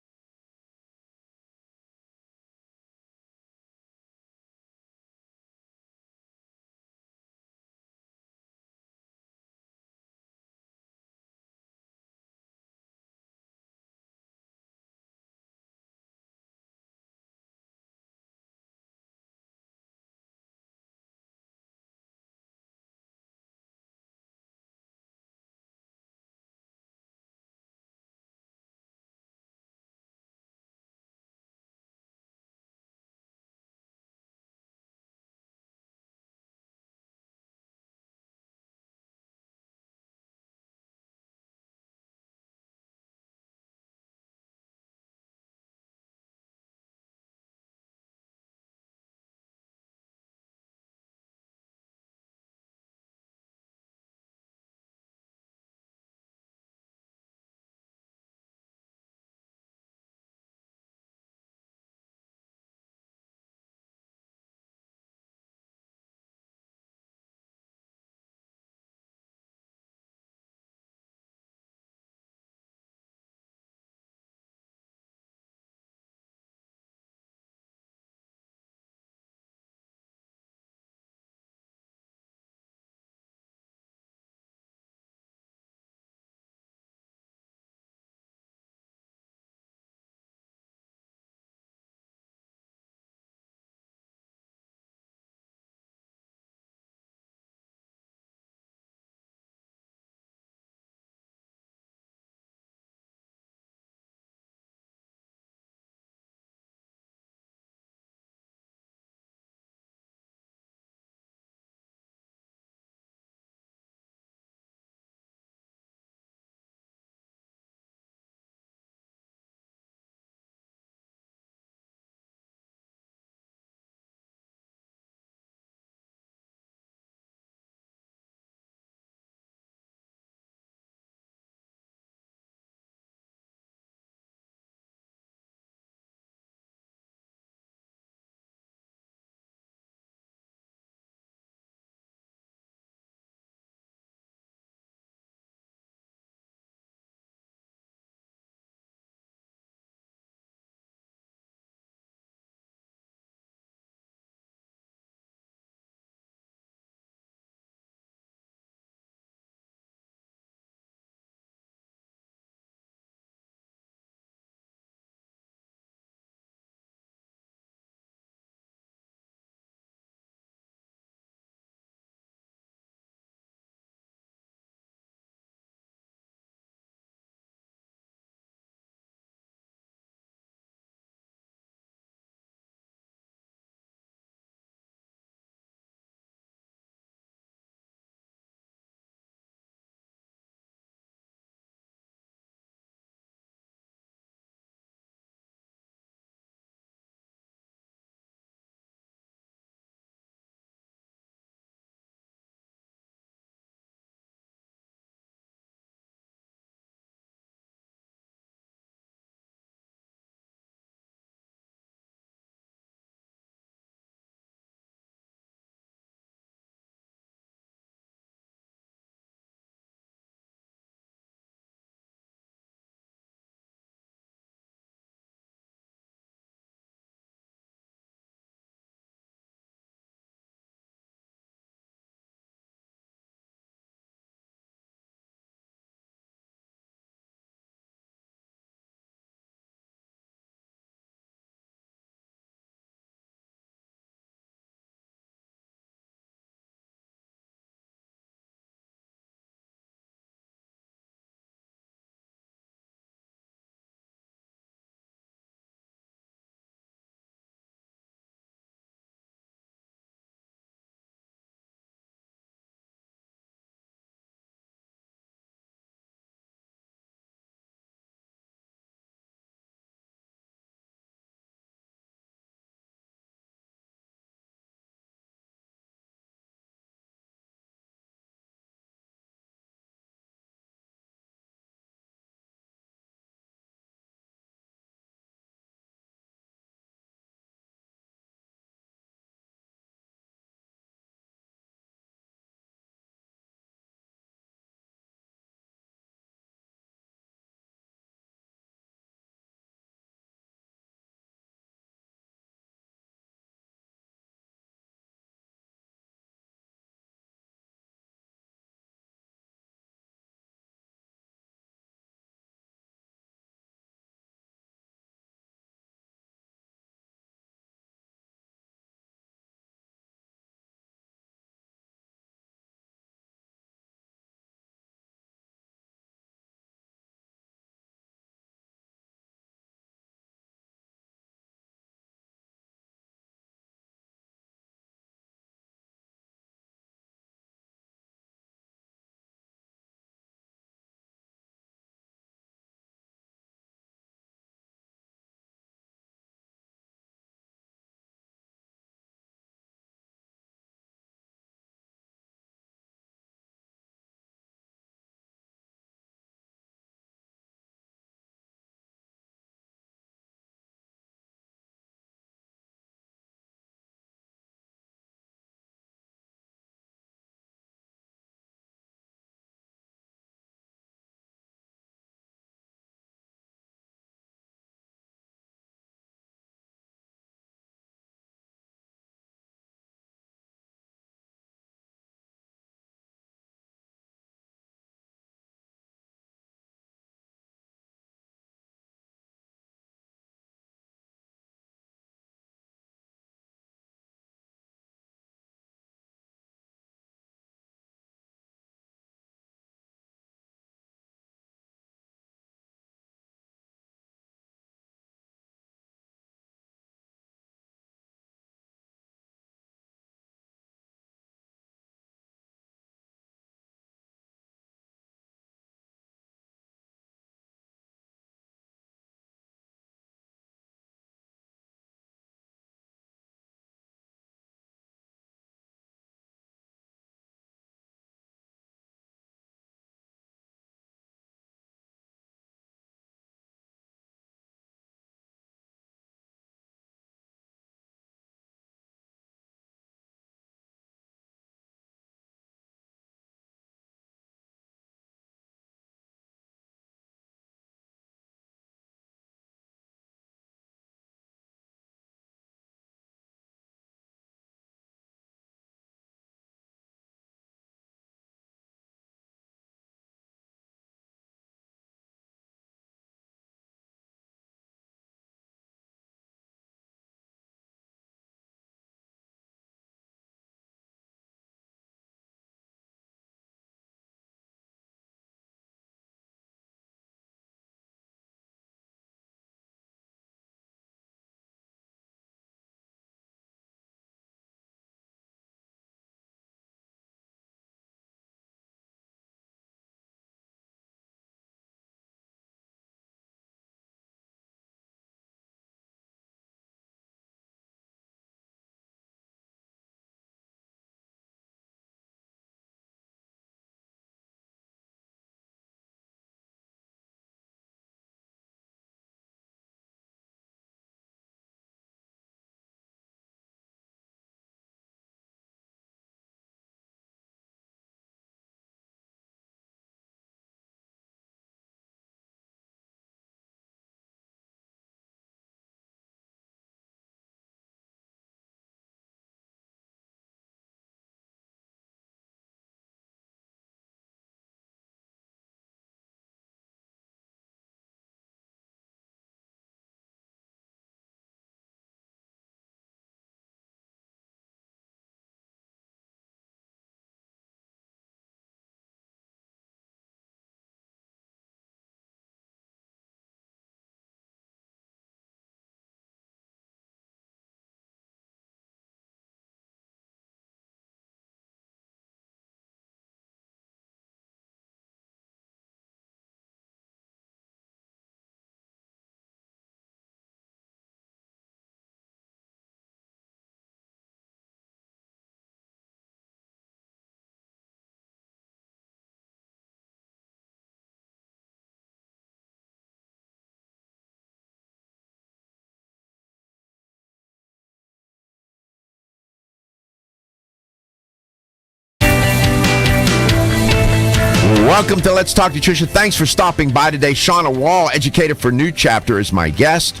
Welcome to Let's Talk Nutrition. Thanks for stopping by today. Shauna Wall, educator for New Chapter, is my guest.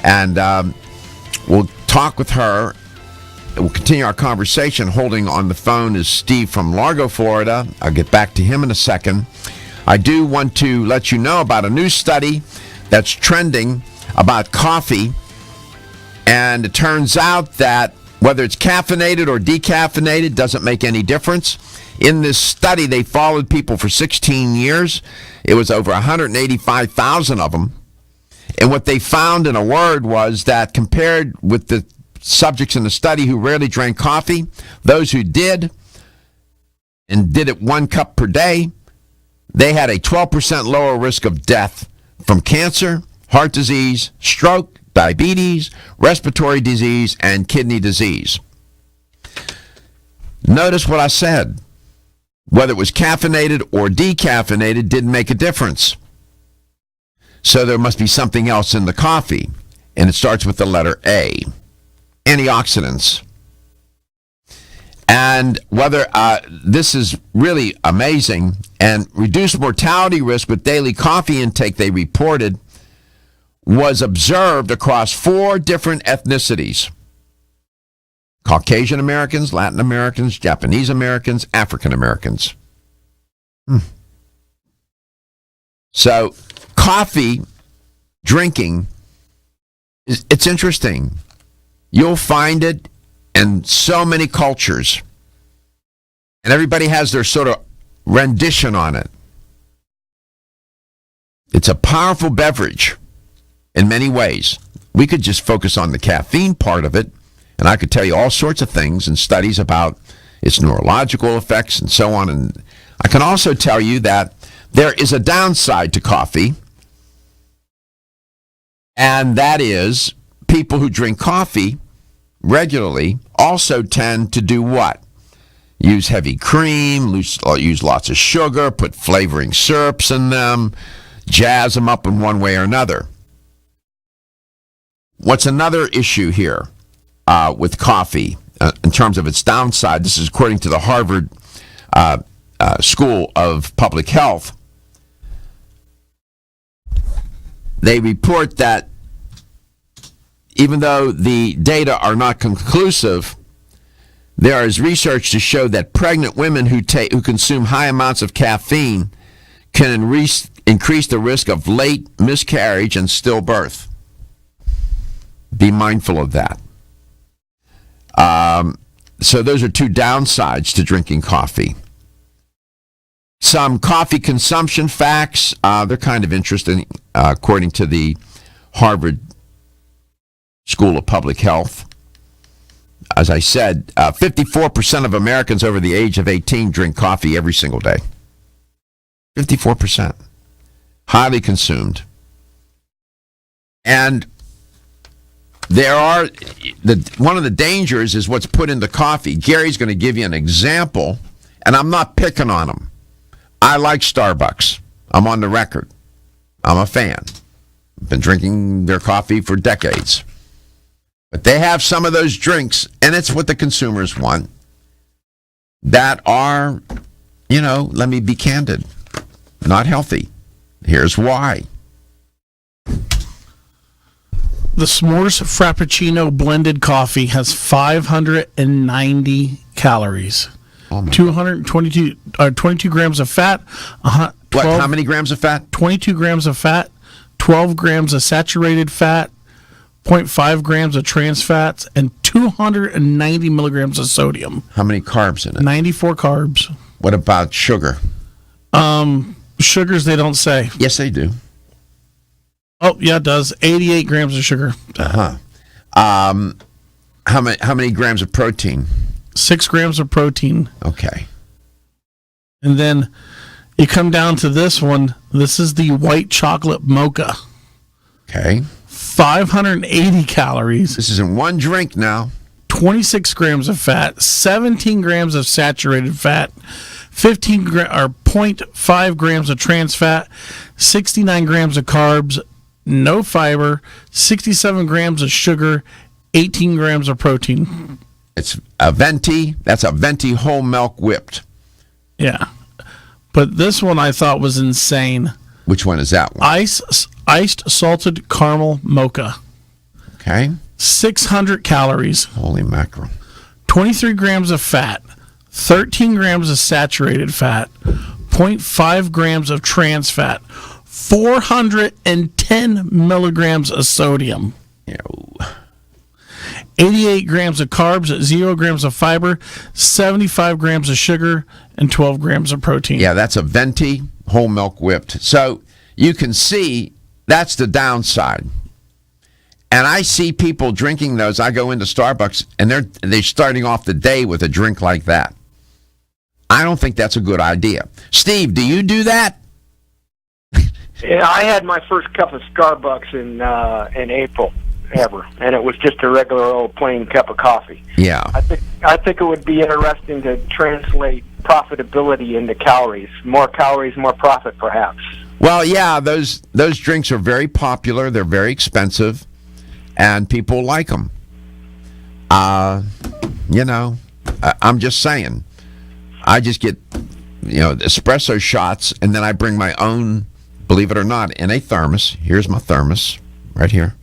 And we'll talk with her. We'll continue our conversation. Holding on the phone is Steve from Largo, Florida. I'll get back to him in a second. I do want to let you know about a new study that's trending about coffee. And it turns out that whether it's caffeinated or decaffeinated doesn't make any difference. In this study, they followed people for 16 years. It was over 185,000 of them. And what they found, in a word, was that compared with the subjects in the study who rarely drank coffee, those who did and did it 1 cup per day, they had a 12% lower risk of death from cancer, heart disease, stroke, diabetes, respiratory disease, and kidney disease. Notice what I said. Whether it was caffeinated or decaffeinated didn't make a difference. So there must be something else in the coffee, and it starts with the letter A, antioxidants. And whether this is really amazing, and reduced mortality risk with daily coffee intake, they reported, was observed across 4 different ethnicities: Caucasian Americans, Latin Americans, Japanese Americans, African Americans. So coffee drinking, it's interesting. You'll find it in so many cultures. And everybody has their sort of rendition on it. It's a powerful beverage in many ways. We could just focus on the caffeine part of it, and I could tell you all sorts of things and studies about its neurological effects and so on. And I can also tell you that there is a downside to coffee, and that is people who drink coffee regularly also tend to do what? Use heavy cream, use lots of sugar, put flavoring syrups in them, jazz them up in one way or another. What's another issue here with coffee in terms of its downside? This is according to the Harvard School of Public Health. They report that even though the data are not conclusive, there is research to show that pregnant women who consume high amounts of caffeine can increase the risk of late miscarriage and stillbirth. Be mindful of that. So those are 2 downsides to drinking coffee. Some coffee consumption facts, they're kind of interesting, according to the Harvard School of Public Health. As I said, 54% of Americans over the age of 18 drink coffee every single day. 54%. Highly consumed. And there are, one of the dangers is what's put into coffee. Gary's going to give you an example, and I'm not picking on him. I like Starbucks. I'm on the record. I'm a fan. I've been drinking their coffee for decades. But they have some of those drinks, and it's what the consumers want, that are, let me be candid, not healthy. Here's why. The S'mores Frappuccino blended coffee has 590 calories. Oh my 22 grams of fat. How many grams of fat? 22 grams of fat, 12 grams of saturated fat, 0.5 grams of trans fats, and 290 milligrams of sodium. How many carbs in it? 94 carbs. What about sugar? Sugars, they don't say. Yes, they do. Oh, yeah, it does. 88 grams of sugar. Uh-huh. How many grams of protein? 6 grams of protein. Okay. And then you come down to this one. This is the white chocolate mocha. Okay. 580 calories. This is in one drink now. 26 grams of fat, 17 grams of saturated fat, 0.5 grams of trans fat, 69 grams of carbs, no fiber, 67 grams of sugar, 18 grams of protein. It's a venti. That's a venti whole milk whipped. Yeah. But this one I thought was insane. Which one is that one? Iced salted caramel mocha. Okay. 600 calories. Holy mackerel. 23 grams of fat. 13 grams of saturated fat. 0.5 grams of trans fat. 410 milligrams of sodium. Ew. 88 grams of carbs, 0 grams of fiber, 75 grams of sugar, and 12 grams of protein. Yeah, that's a venti whole milk whipped. So you can see that's the downside. And I see people drinking those. I go into Starbucks, and they're starting off the day with a drink like that. I don't think that's a good idea. Steve, do you do that? Yeah, I had my first cup of Starbucks in April ever, and it was just a regular old plain cup of coffee. Yeah. I think it would be interesting to translate profitability into calories. More calories, more profit, perhaps. Well, yeah, those drinks are very popular. They're very expensive, and people like them. I'm just saying. I just get, espresso shots, and then I bring my own, believe it or not, in a thermos. Here's my thermos right here.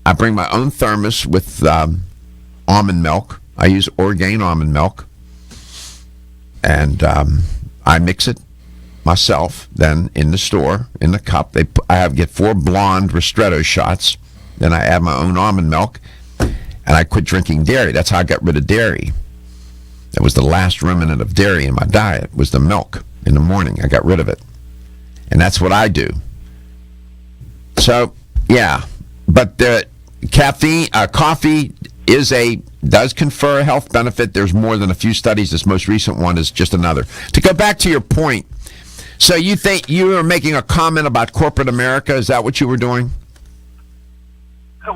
I bring my own thermos with almond milk. I use Orgain almond milk. And I mix it myself then in the store, in the cup. I get 4 blonde ristretto shots. Then I add my own almond milk. And I quit drinking dairy. That's how I got rid of dairy. That was the last remnant of dairy in my diet, was the milk in the morning. I got rid of it. And that's what I do. So, yeah. But the coffee does confer a health benefit. There's more than a few studies. This most recent one is just another. To go back to your point, so you think you were making a comment about corporate America? Is that what you were doing?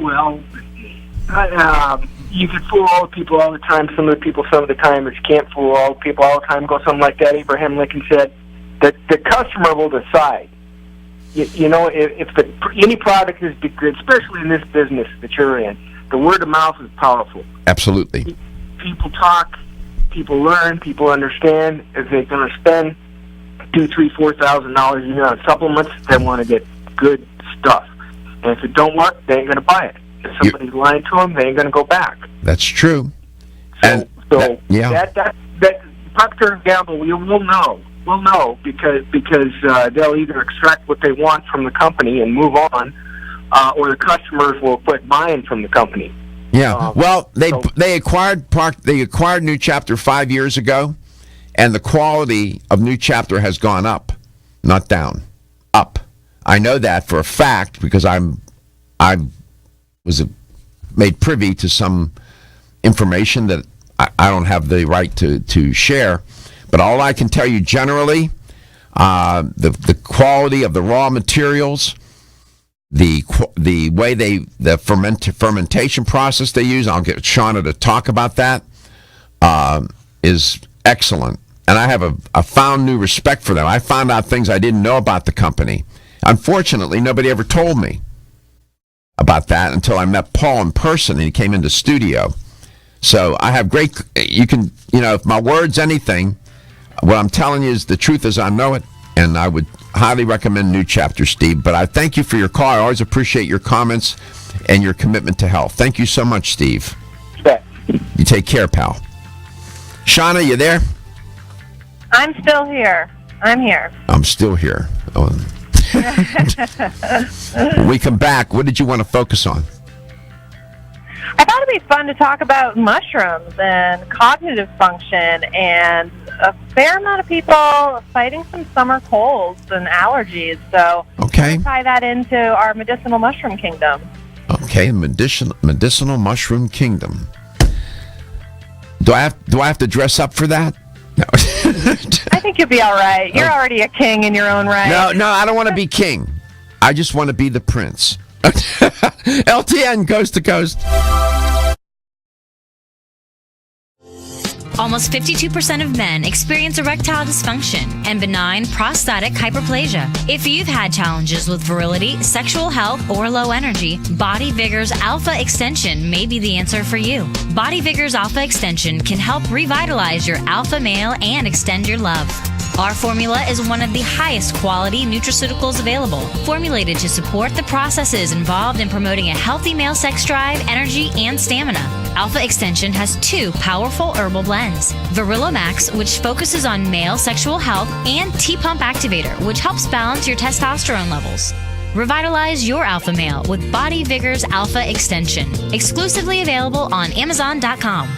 Well, you can fool all the people all the time, some of the people some of the time, but you can't fool all the people all the time. Go something like that. Abraham Lincoln said that the customer will decide. If any product is good, especially in this business that you're in, the word of mouth is powerful. Absolutely. People talk, people learn, people understand. If they're going to spend $2,000, $3,000, $4,000 a year on supplements, they want to get good stuff. And if it don't work, they ain't going to buy it. If somebody's lying to them, they ain't going to go back. That's true. That Procter and Gamble, we will know. We'll know because they'll either extract what they want from the company and move on, or the customers will quit buying from the company. Yeah. They acquired New Chapter 5 years ago, and the quality of New Chapter has gone up, not down. Up. I know that for a fact because I was made privy to some information that I don't have the right to share. But all I can tell you generally, the quality of the raw materials, the way the fermentation process they use, I'll get Shauna to talk about that, is excellent. And I have a found new respect for them. I found out things I didn't know about the company. Unfortunately, nobody ever told me about that until I met Paul in person and he came into studio. So I have if my word's anything, what I'm telling you is the truth as I know it, and I would highly recommend New Chapter, Steve. But I thank you for your call. I always appreciate your comments and your commitment to health. Thank you so much, Steve. Yeah. You take care, pal. Shauna, you there? I'm still here. I'm here. I'm still here. Oh. When we come back, what did you want to focus on? I thought it'd be fun to talk about mushrooms and cognitive function and a fair amount of people fighting some summer colds and allergies. So okay, tie that into our medicinal mushroom kingdom. Okay, medicinal mushroom kingdom. Do I have to dress up for that? No. I think you'll be all right. You're already a king in your own right. No, I don't want to be king. I just want to be the prince. LTN Coast to Coast. Almost 52% of men experience erectile dysfunction and benign prostatic hyperplasia. If you've had challenges with virility, sexual health, or low energy, Body Vigor's Alpha Extension may be the answer for you. Body Vigor's Alpha Extension can help revitalize your alpha male and extend your love. Our formula is one of the highest quality nutraceuticals available, formulated to support the processes involved in promoting a healthy male sex drive, energy, and stamina. Alpha Extension has 2 powerful herbal blends, Virilla Max, which focuses on male sexual health, and T-Pump Activator, which helps balance your testosterone levels. Revitalize your alpha male with Body Vigor's Alpha Extension, exclusively available on Amazon.com.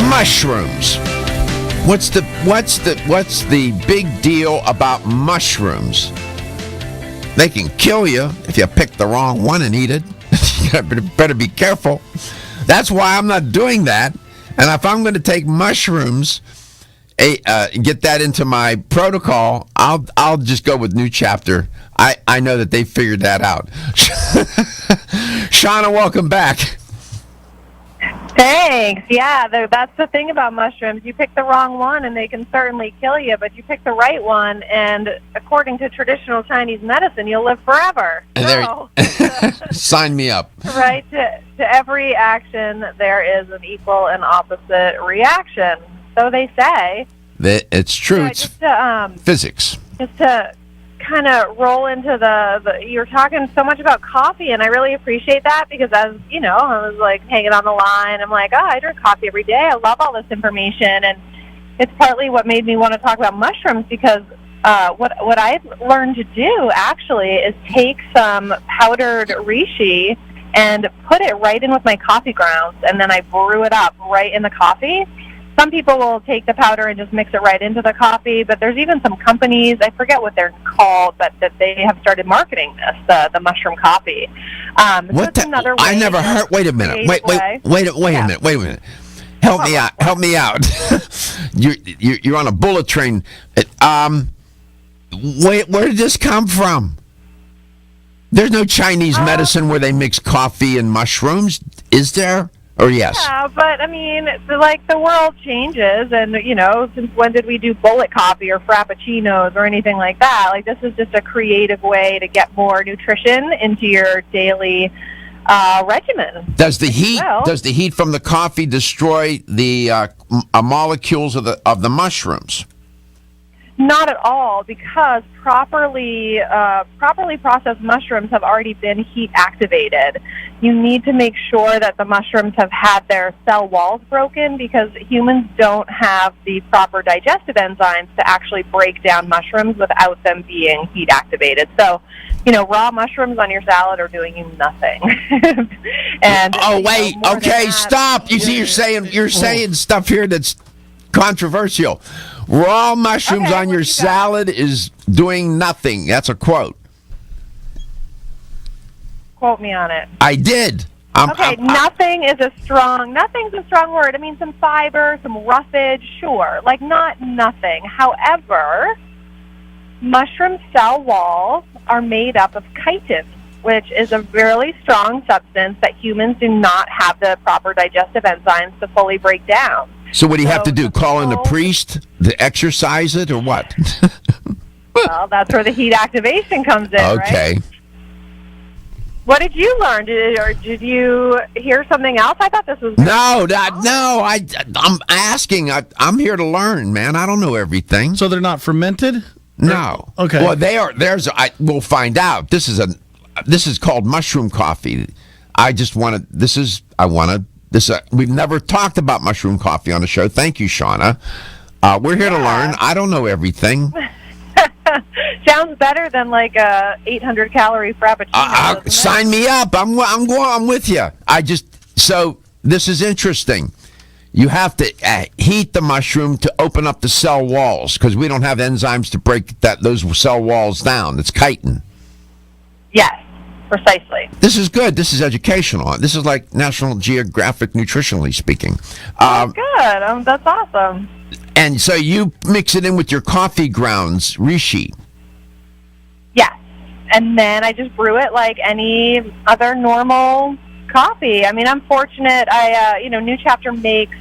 Mushrooms. What's the big deal about mushrooms? They can kill you if you pick the wrong one and eat it. You better be careful. That's why I'm not doing that. And if I'm going to take mushrooms, get that into my protocol, I'll just go with New Chapter. I know that they figured that out. Shauna, welcome back. Thanks. Yeah, that's the thing about mushrooms. You pick the wrong one, and they can certainly kill you. But you pick the right one, and according to traditional Chinese medicine, you'll live forever. And sign me up. Right. To every action, there is an equal and opposite reaction. So they say. It's true. Yeah, it's physics. Just to kind of roll into the you're talking so much about coffee, and I really appreciate that because, as you know, I was like hanging on the line. I'm like, I drink coffee every day. I love all this information, and it's partly what made me want to talk about mushrooms because what I've learned to do actually is take some powdered reishi and put it right in with my coffee grounds, and then I brew it up right in the coffee. Some people will take the powder and just mix it right into the coffee, but there's even some companies, I forget what they're called, but that they have started marketing this, the mushroom coffee. What so another way I never heard. Wait a minute. Wait a minute. Help me out. Help me out. You're on a bullet train. Where did this come from? There's no Chinese medicine where they mix coffee and mushrooms, is there? Or yes? Yeah, but I mean, the world changes, and since when did we do bullet coffee or frappuccinos or anything like that? Like, this is just a creative way to get more nutrition into your daily regimen. Does the heat from the coffee destroy the molecules of the mushrooms? Not at all, because properly processed mushrooms have already been heat activated. You need to make sure that the mushrooms have had their cell walls broken because humans don't have the proper digestive enzymes to actually break down mushrooms without them being heat activated. So, raw mushrooms on your salad are doing you nothing. And stop. You see, you're saying stuff here that's controversial. Raw mushrooms on your salad is doing nothing. That's a quote. Quote me on it. I did. Nothing's a strong word. I mean, some fiber, some roughage, sure. Like, not nothing. However, mushroom cell walls are made up of chitin, which is a really strong substance that humans do not have the proper digestive enzymes to fully break down. So what do you have to do? Call in a priest to exercise it, or what? Well, that's where the heat activation comes in, okay. Right? What did you learn? Did you hear something else? I thought this was... No. I'm asking. I'm here to learn, man. I don't know everything. So they're not fermented? No. Okay. Well, they are. We'll find out. This is called mushroom coffee. We've never talked about mushroom coffee on the show. Thank you, Shauna. We're here to learn. I don't know everything. Sounds better than like a 800-calorie frappuccino. Sign me up. I'm with you. So this is interesting. You have to heat the mushroom to open up the cell walls because we don't have enzymes to break those cell walls down. It's chitin. Yes. Precisely. This is good. This is educational. This is like National Geographic, nutritionally speaking. Good. That's awesome. And so you mix it in with your coffee grounds, reishi. Yes. And then I just brew it like any other normal coffee. I mean, I'm fortunate. New Chapter makes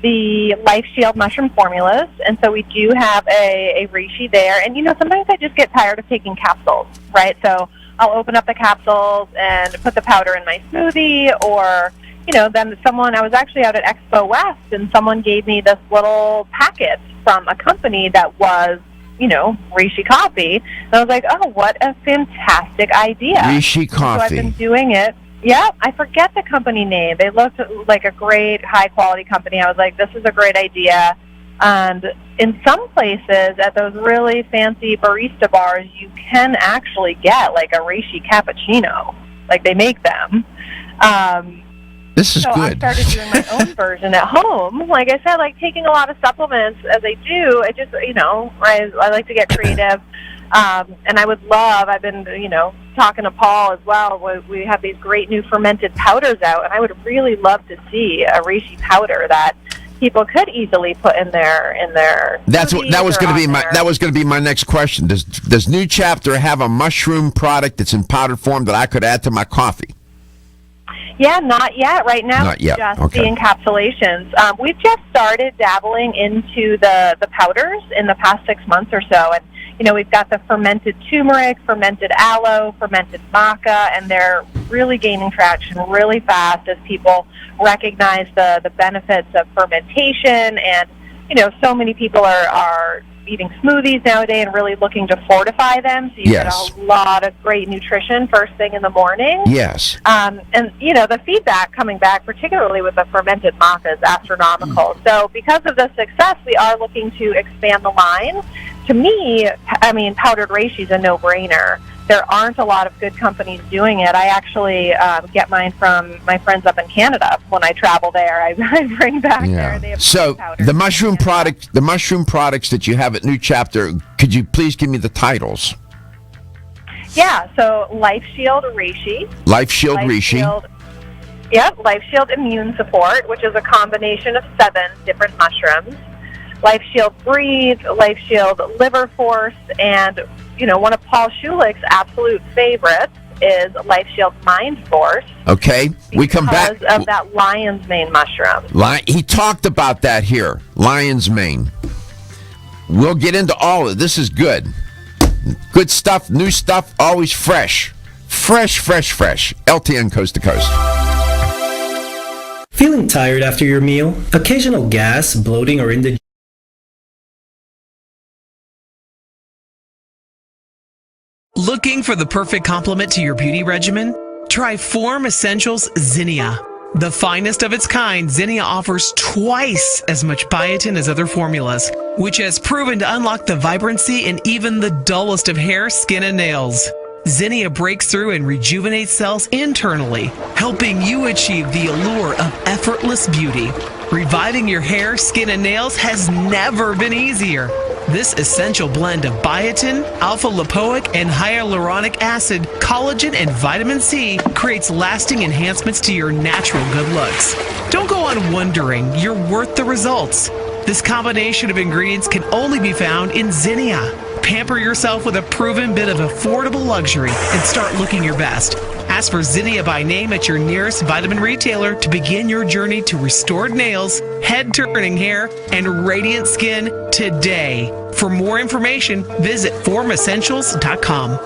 the Life Shield mushroom formulas, and so we do have a reishi there. And, sometimes I just get tired of taking capsules, right? So I'll open up the capsules and put the powder in my smoothie, or, then I was actually out at Expo West, and someone gave me this little packet from a company that was, reishi coffee. And I was like, oh, what a fantastic idea. Reishi coffee. So I've been doing it. Yeah, I forget the company name. They looked like a great, high-quality company. I was like, this is a great idea. And in some places, at those really fancy barista bars, you can actually get like a reishi cappuccino. Like, they make them. This is good. So I started doing my own version at home. Like I said, like taking a lot of supplements as I do. I just, I like to get creative. And I would love, I've been, talking to Paul as well. We have these great new fermented powders out, and I would really love to see a reishi powder that people could easily put in their. That was going to be my next question. Does New Chapter have a mushroom product that's in powdered form that I could add to my coffee? Yeah, not yet. Right now, Not yet. just Okay. the encapsulations. We've just started dabbling into the powders in the past 6 months or so, and we've got the fermented turmeric, fermented aloe, fermented maca, and they're really gaining traction really fast as people recognize the benefits of fermentation. And so many people are eating smoothies nowadays and really looking to fortify them, so you Yes. get a lot of great nutrition first thing in the morning. Yes. And the feedback coming back, particularly with the fermented maca, is astronomical. So because of the success, we are looking to expand the line. To me, powdered reishi is a no-brainer. There aren't a lot of good companies doing it. I actually get mine from my friends up in Canada. When I travel there, I bring back there. They have So powders the mushroom in Canada. the mushroom products that you have at New Chapter, could you please give me the titles? Yeah, so Life Shield Reishi. Life Shield Reishi. Shield, yep, Life Shield Immune Support, which is a combination of 7 different mushrooms. Life Shield Breathe, Life Shield Liver Force, and one of Paul Schulich's absolute favorites is Life Shield Mind Force. Okay, we come back. Because of that lion's mane mushroom. He talked about that here, lion's mane. We'll get into all of it. This is good. Good stuff, new stuff, always fresh. Fresh. LTN Coast to Coast. Feeling tired after your meal? Occasional gas, bloating, or indigestion? Looking for the perfect complement to your beauty regimen? Try Form Essentials Zinnia. The finest of its kind, Zinnia offers twice as much biotin as other formulas, which has proven to unlock the vibrancy in even the dullest of hair, skin, and nails. Zinnia breaks through and rejuvenates cells internally, helping you achieve the allure of effortless beauty. Reviving your hair, skin, and nails has never been easier. This essential blend of biotin, alpha-lipoic, and hyaluronic acid, collagen, and vitamin C creates lasting enhancements to your natural good looks. Don't go on wondering, you're worth the results. This combination of ingredients can only be found in Zinnia. Pamper yourself with a proven bit of affordable luxury and start looking your best. Ask for Zinnia by name at your nearest vitamin retailer to begin your journey to restored nails, head-turning hair, and radiant skin today. For more information, visit formessentials.com.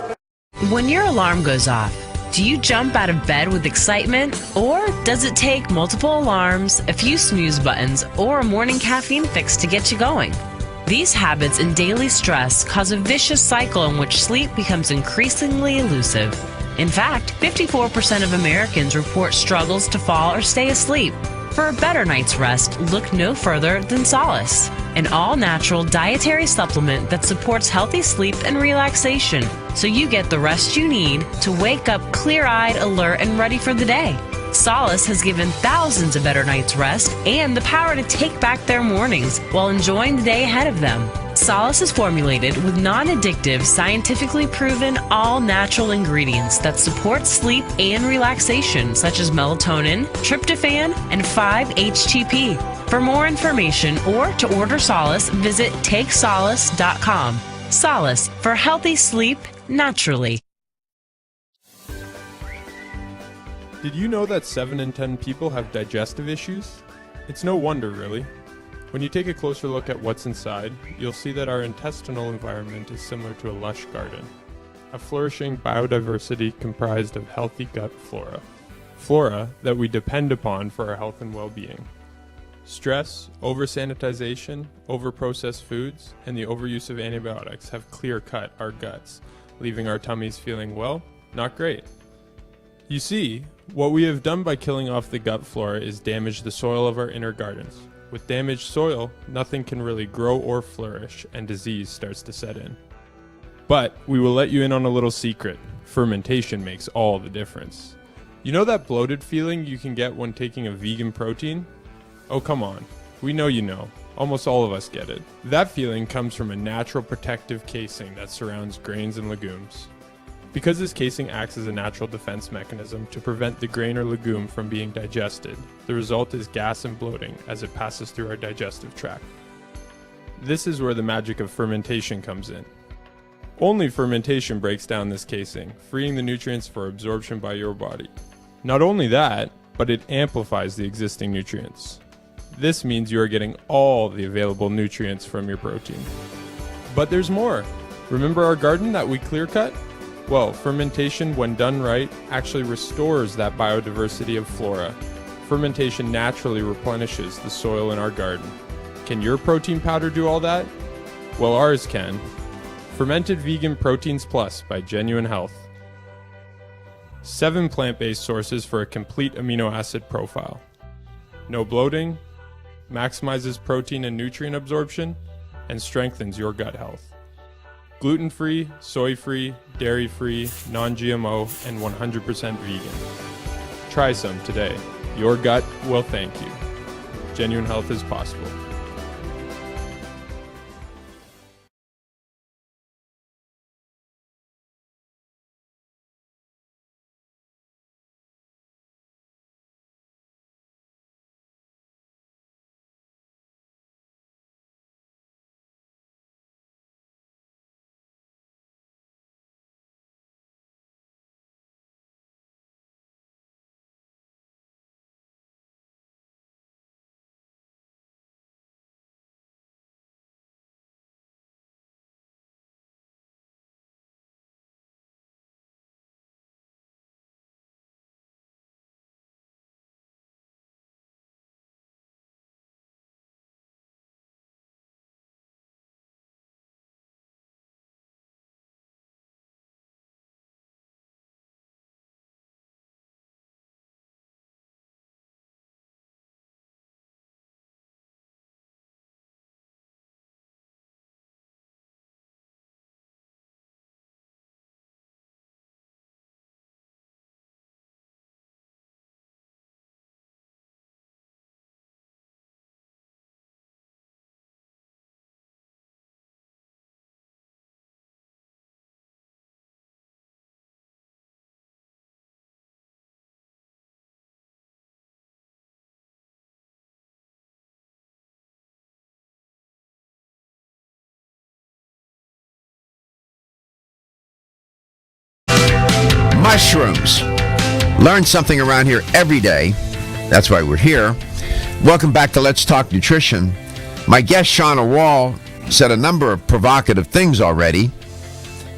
When your alarm goes off, do you jump out of bed with excitement? Or does it take multiple alarms, a few snooze buttons, or a morning caffeine fix to get you going? These habits and daily stress cause a vicious cycle in which sleep becomes increasingly elusive. In fact, 54% of Americans report struggles to fall or stay asleep. For a better night's rest, look no further than Solace, an all-natural dietary supplement that supports healthy sleep and relaxation, so you get the rest you need to wake up clear-eyed, alert, and ready for the day. Solace has given thousands a better night's rest and the power to take back their mornings while enjoying the day ahead of them. Solace is formulated with non-addictive, scientifically proven, all-natural ingredients that support sleep and relaxation, such as melatonin, tryptophan, and 5-HTP. For more information or to order Solace, visit takesolace.com. Solace for healthy sleep naturally. Did you know that 7 in 10 people have digestive issues? It's no wonder, really. When you take a closer look at what's inside, you'll see that our intestinal environment is similar to a lush garden, a flourishing biodiversity comprised of healthy gut flora. Flora that we depend upon for our health and well-being. Stress, over-sanitization, over-processed foods, and the overuse of antibiotics have clear-cut our guts, leaving our tummies feeling, well, not great. You see, what we have done by killing off the gut flora is damage the soil of our inner gardens. With damaged soil, nothing can really grow or flourish, and disease starts to set in. But we will let you in on a little secret. Fermentation makes all the difference. You know that bloated feeling you can get when taking a vegan protein? Oh, come on. We know you know. Almost all of us get it. That feeling comes from a natural protective casing that surrounds grains and legumes. Because this casing acts as a natural defense mechanism to prevent the grain or legume from being digested, the result is gas and bloating as it passes through our digestive tract. This is where the magic of fermentation comes in. Only fermentation breaks down this casing, freeing the nutrients for absorption by your body. Not only that, but it amplifies the existing nutrients. This means you are getting all the available nutrients from your protein. But there's more. Remember our garden that we clear cut? Well, fermentation, when done right, actually restores that biodiversity of flora. Fermentation naturally replenishes the soil in our garden. Can your protein powder do all that? Well, ours can. Fermented Vegan Proteins Plus by Genuine Health. 7 plant-based sources for a complete amino acid profile. No bloating, maximizes protein and nutrient absorption, and strengthens your gut health. Gluten-free, soy-free, dairy-free, non-GMO, and 100% vegan. Try some today. Your gut will thank you. Genuine Health is possible. Mushrooms. Learn something around here every day. That's why we're here. Welcome back to Let's Talk Nutrition. My guest, Shauna Wall, said a number of provocative things already.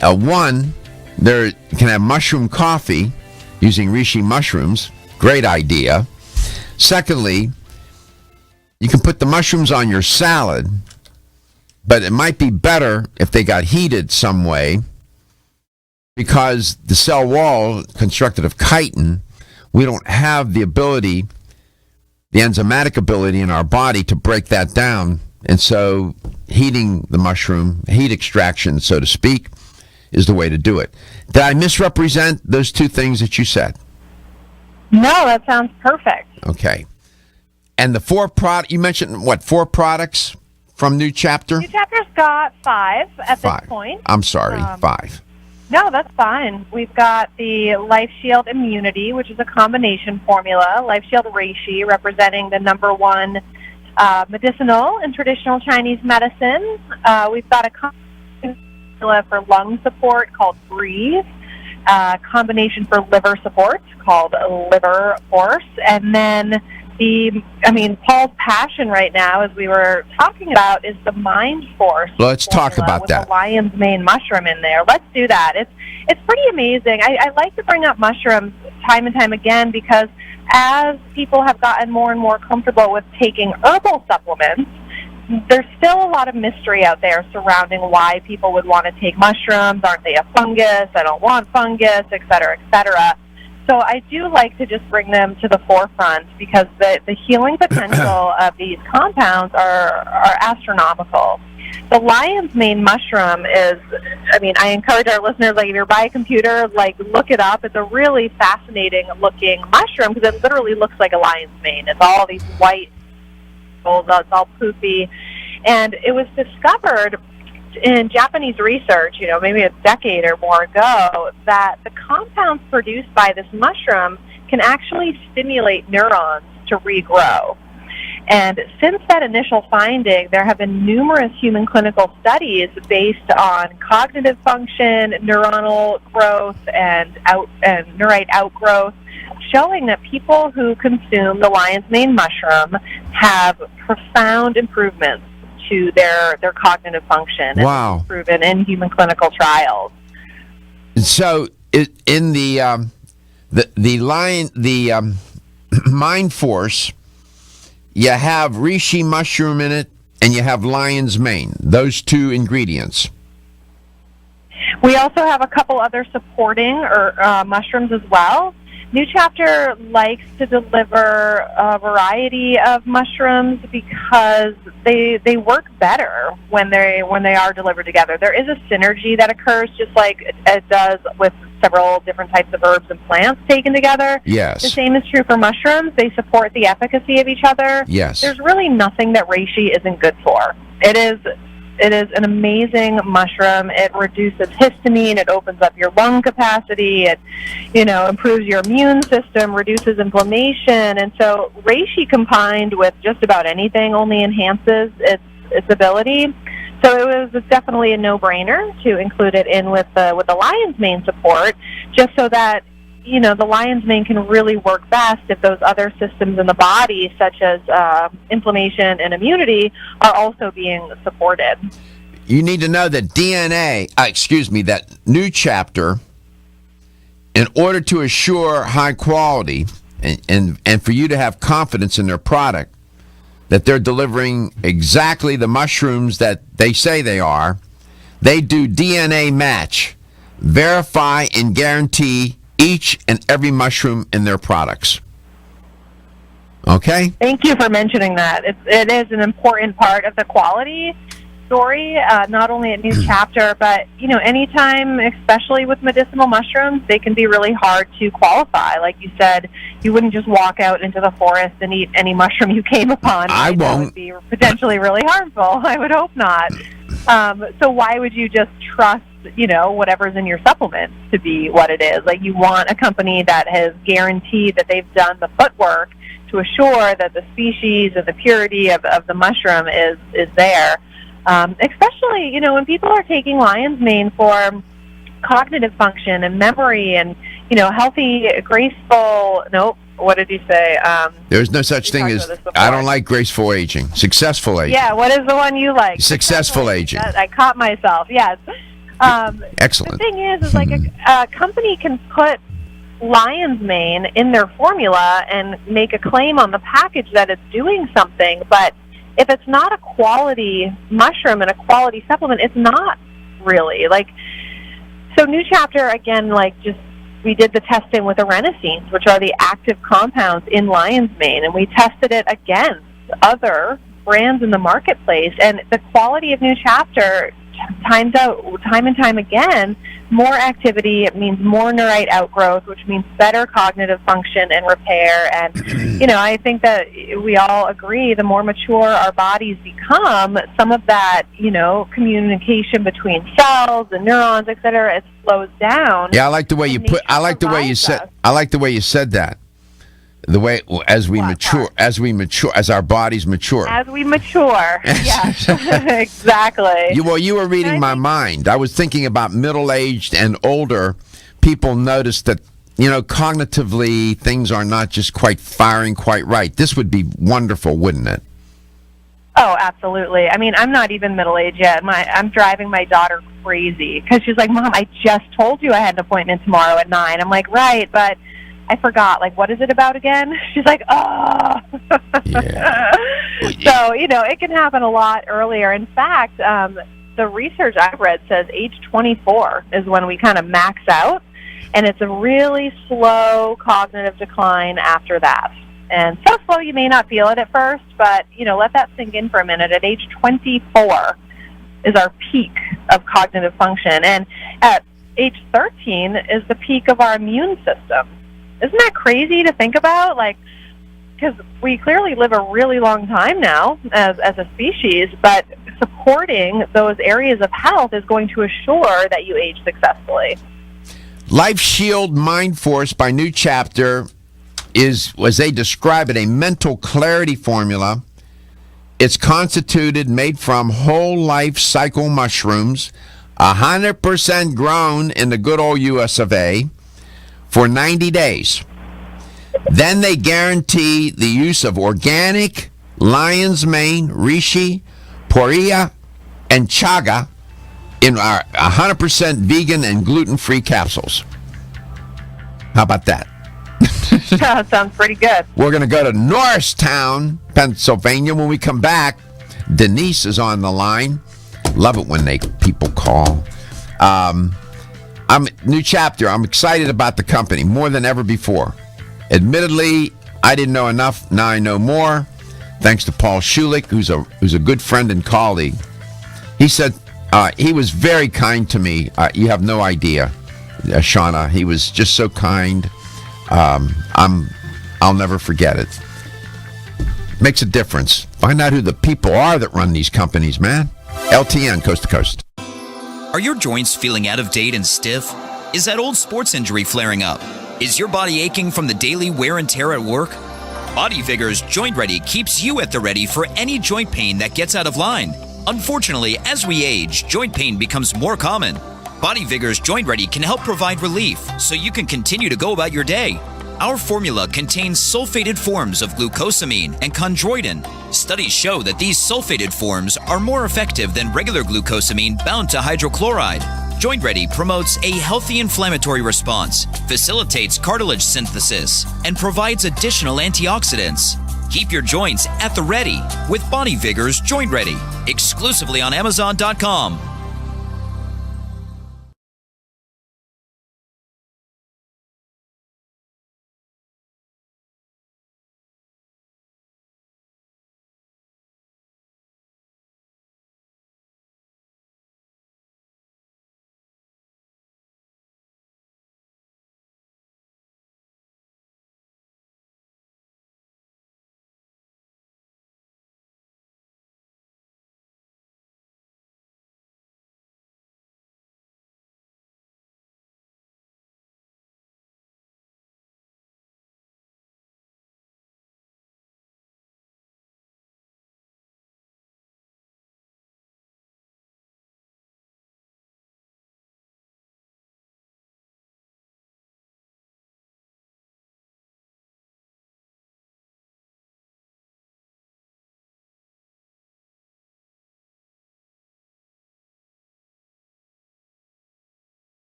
One, you can have mushroom coffee using reishi mushrooms. Great idea. Secondly, you can put the mushrooms on your salad, but it might be better if they got heated some way, because the cell wall constructed of chitin, we don't have the ability, the enzymatic ability in our body to break that down. And so heating the mushroom, heat extraction, so to speak, is the way to do it. Did I misrepresent those two things that you said? No, that sounds perfect. Okay. And the you mentioned, 4 products from New Chapter? New Chapter's got 5 at this point. I'm sorry, 5. No, that's fine. We've got the Life Shield Immunity, which is a combination formula. Life Shield Reishi, representing the #1 medicinal in traditional Chinese medicine. We've got a combination formula for lung support called Breathe, combination for liver support called Liver Force, and then Paul's passion right now, as we were talking about, is the Mind Force. Let's talk about with that. The lion's mane mushroom in there. Let's do that. It's pretty amazing. I like to bring up mushrooms time and time again because as people have gotten more and more comfortable with taking herbal supplements, there's still a lot of mystery out there surrounding why people would want to take mushrooms. Aren't they a fungus? I don't want fungus, et cetera, et cetera. So I do like to just bring them to the forefront because the healing potential of these compounds are astronomical. The lion's mane mushroom is, I encourage our listeners, if you're by a computer, look it up. It's a really fascinating looking mushroom because it literally looks like a lion's mane. It's all these white, it's all poofy. And it was discovered in Japanese research, maybe a decade or more ago, that the compounds produced by this mushroom can actually stimulate neurons to regrow. And since that initial finding, there have been numerous human clinical studies based on cognitive function, neuronal growth, and neurite outgrowth, showing that people who consume the lion's mane mushroom have profound improvements to their cognitive function. Wow. And it's proven in human clinical trials. So in the Mind Force, you have reishi mushroom in it, and you have lion's mane. Those two ingredients. We also have a couple other supporting mushrooms as well. New Chapter likes to deliver a variety of mushrooms because they work better when they are delivered together. There is a synergy that occurs, just like it does with several different types of herbs and plants taken together. Yes. The same is true for mushrooms. They support the efficacy of each other. Yes. There's really nothing that reishi isn't good for. It is an amazing mushroom. It reduces histamine. It opens up your lung capacity. It, improves your immune system, reduces inflammation. And so reishi combined with just about anything only enhances its ability. So it was definitely a no-brainer to include it in with the lion's mane support, just so that the lion's mane can really work best if those other systems in the body, such as inflammation and immunity, are also being supported. You need to know that that New Chapter, in order to assure high quality and for you to have confidence in their product, that they're delivering exactly the mushrooms that they say they are, they do DNA match, verify and guarantee each and every mushroom in their products. Okay? Thank you for mentioning that. It is an important part of the quality story, not only at New Chapter, but, anytime, especially with medicinal mushrooms, they can be really hard to qualify. Like you said, you wouldn't just walk out into the forest and eat any mushroom you came upon. I won't. That would be potentially really harmful. I would hope not. So why would you just trust whatever's in your supplements to be what it is? Like, you want a company that has guaranteed that they've done the footwork to assure that the species and the purity of the mushroom is there. Especially, when people are taking lion's mane for cognitive function and memory and, healthy, graceful, what did you say? There's no such thing as, I don't like graceful aging. Successful aging. Yeah, what is the one you like? Successful aging. I caught myself, yes. Excellent. The thing is like a company can put lion's mane in their formula and make a claim on the package that it's doing something, but if it's not a quality mushroom and a quality supplement, it's not really. So New Chapter, again, we did the testing with arenosines, which are the active compounds in lion's mane, and we tested it against other brands in the marketplace, and the quality of New Chapter times out time and time again. More activity, it means more neurite outgrowth, which means better cognitive function and repair. And, I think that we all agree the more mature our bodies become, some of that, communication between cells and neurons, et cetera, it slows down. Yeah, I like the way you said that. The way as we mature, as our bodies mature. As we mature, yes, exactly. You were reading my mind. I was thinking about middle-aged and older people. Notice that, cognitively things are not just quite firing quite right. This would be wonderful, wouldn't it? Oh, absolutely. I mean, I'm not even middle-aged yet. I'm driving my daughter crazy because she's like, Mom, I just told you I had an appointment tomorrow at 9. I'm like, right, but I forgot. What is it about again? She's like, oh. Yeah. So, it can happen a lot earlier. In fact, the research I've read says age 24 is when we kind of max out, and it's a really slow cognitive decline after that. And so slow you may not feel it at first, but, let that sink in for a minute. At age 24 is our peak of cognitive function. And at age 13 is the peak of our immune system. Isn't that crazy to think about? Because we clearly live a really long time now as a species, but supporting those areas of health is going to assure that you age successfully. Life Shield Mind Force by New Chapter is, as they describe it, a mental clarity formula. It's made from whole life cycle mushrooms, 100% grown in the good old US of A, for 90 days. Then they guarantee the use of organic lion's mane, reishi, poria, and chaga in our 100% vegan and gluten-free capsules. How about that? Sounds pretty good. We're going to go to Norristown, Pennsylvania. When we come back, Denise is on the line. Love it when people call. New chapter. I'm excited about the company more than ever before. Admittedly, I didn't know enough. Now I know more. Thanks to Paul Schulich, who's a good friend and colleague. He said he was very kind to me. You have no idea, Shauna. He was just so kind. I'll never forget it. Makes a difference. Find out who the people are that run these companies, man. LTN, coast to coast. Are your joints feeling out of date and stiff? Is that old sports injury flaring up? Is your body aching from the daily wear and tear at work? Body Vigor's Joint Ready keeps you at the ready for any joint pain that gets out of line. Unfortunately, as we age, joint pain becomes more common. Body Vigor's Joint Ready can help provide relief so you can continue to go about your day. Our formula contains sulfated forms of glucosamine and chondroitin. Studies show that these sulfated forms are more effective than regular glucosamine bound to hydrochloride. Joint Ready promotes a healthy inflammatory response, facilitates cartilage synthesis, and provides additional antioxidants. Keep your joints at the ready with Body Vigor's Joint Ready, exclusively on Amazon.com.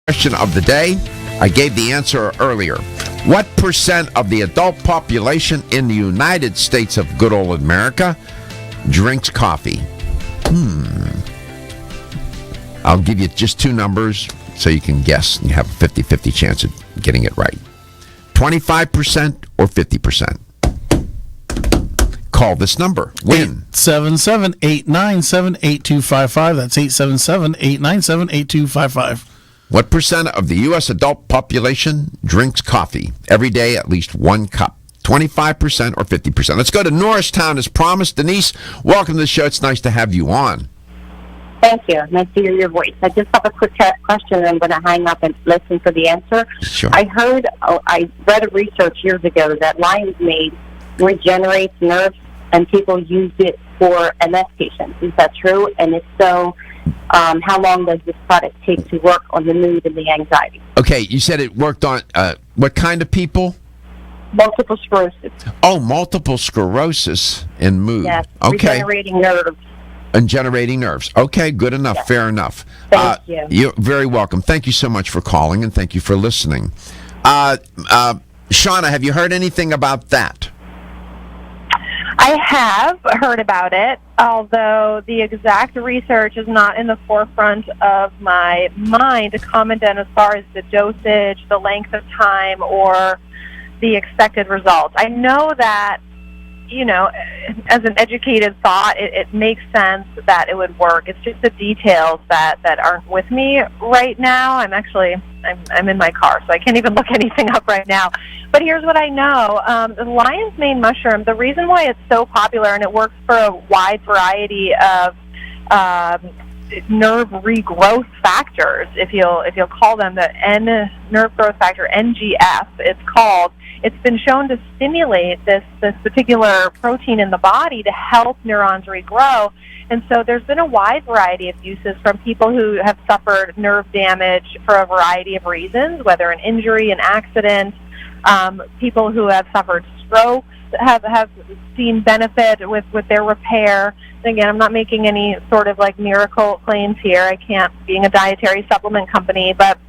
Question of the day. I gave the answer earlier. What % of the adult population in the United States of good old America drinks coffee? I'll give you just two numbers so you can guess and you have a 50-50 chance of getting it right. 25% or 50%? Call this number. Win. 877-897-8255. That's 877-897-8255. What % of the U.S. adult population drinks coffee every day, at least one cup? 25% or 50%? Let's go to Norristown as promised. Denise, welcome to the show. It's nice to have you on. Thank you. Nice to hear your voice. I just have a quick question, and I'm going to hang up and listen for the answer. Sure. I read a research years ago that lion's mane regenerates nerves, and people use it for MS patients. Is that true? And if so, how long does this product take to work on the mood and the anxiety? Okay, you said it worked on what kind of people? Multiple sclerosis. Oh, multiple sclerosis and mood. Yes, okay. Regenerating nerves. And generating nerves. Okay, good enough. Yes. Fair enough. Thank you. You're very welcome. Thank you so much for calling, and thank you for listening. Shauna, have you heard anything about that? I have heard about it, although the exact research is not in the forefront of my mind to comment on as far as the dosage, the length of time, or the expected results. I know that, as an educated thought, it makes sense that it would work. It's just the details that aren't with me right now. I'm in my car, so I can't even look anything up right now. But here's what I know. The lion's mane mushroom, the reason why it's so popular, and it works for a wide variety of nerve regrowth factors, if you'll call them the nerve growth factor, NGF, it's called. It's been shown to stimulate this particular protein in the body to help neurons regrow. And so there's been a wide variety of uses from people who have suffered nerve damage for a variety of reasons, whether an injury, an accident, people who have suffered strokes have seen benefit with their repair. And again, I'm not making any sort of like miracle claims here. I can't, being a dietary supplement company, but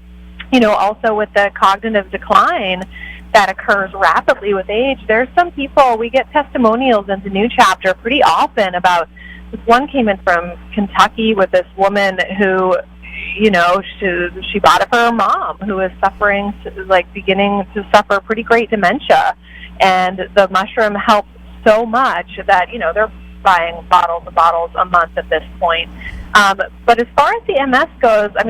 also with the cognitive decline that occurs rapidly with age, there's some people, we get testimonials in the New Chapter pretty often about, this one came in from Kentucky with this woman who, she bought it for her mom, who is suffering, beginning to suffer pretty great dementia. And the mushroom helps so much that, they're buying bottles and bottles a month at this point. But as far as the MS goes, I